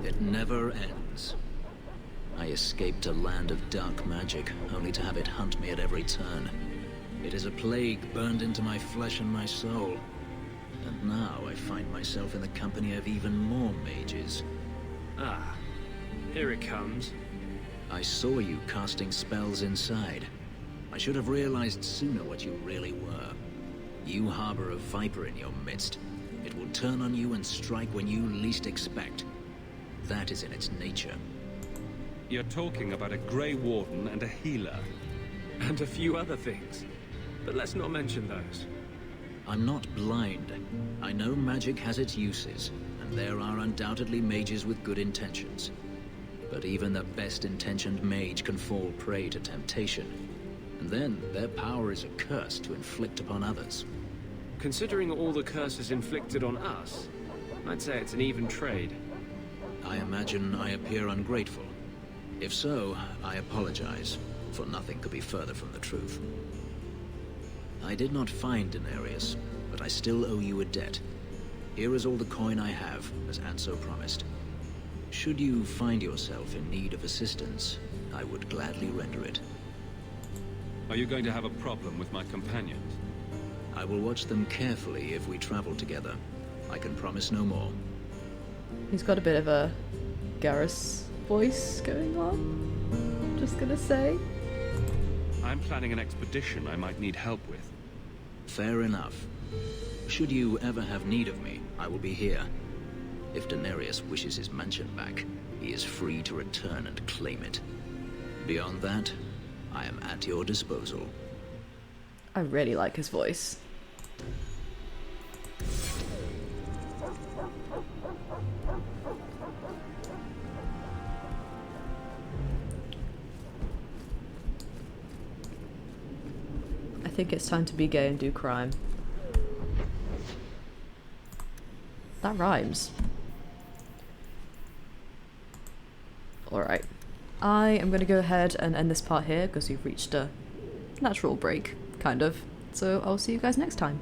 It never ends. I escaped a land of dark magic, only to have it hunt me at every turn. It is a plague burned into my flesh and my soul. And now I find myself in the company of even more mages. Ah, here it comes. I saw you casting spells inside. I should have realized sooner what you really were. You harbor a viper in your midst. It will turn on you and strike when you least expect. That is in its nature. You're talking about a Grey Warden and a healer. And a few other things. But let's not mention those. I'm not blind. I know magic has its uses, and there are undoubtedly mages with good intentions. But even the best-intentioned mage can fall prey to temptation. And then their power is a curse to inflict upon others. Considering all the curses inflicted on us, I'd say it's an even trade. I imagine I appear ungrateful. If so, I apologize, for nothing could be further from the truth. I did not find Daenerys, but I still owe you a debt. Here is all the coin I have, as Anso promised. Should you find yourself in need of assistance, I would gladly render it. Are you going to have a problem with my companions? I will watch them carefully if we travel together. I can promise no more. He's got a bit of a Garrus voice going on, just gonna say. I I'm planning an expedition I might need help with. Fair enough. Should you ever have need of me, I will be here. If Daenerys wishes his mansion back, he is free to return and claim it. Beyond that, I am at your disposal. I really like his voice. I think it's time to be gay and do crime. That rhymes. Alright. I am going to go ahead and end this part here because we've reached a natural break, kind of. So I'll see you guys next time.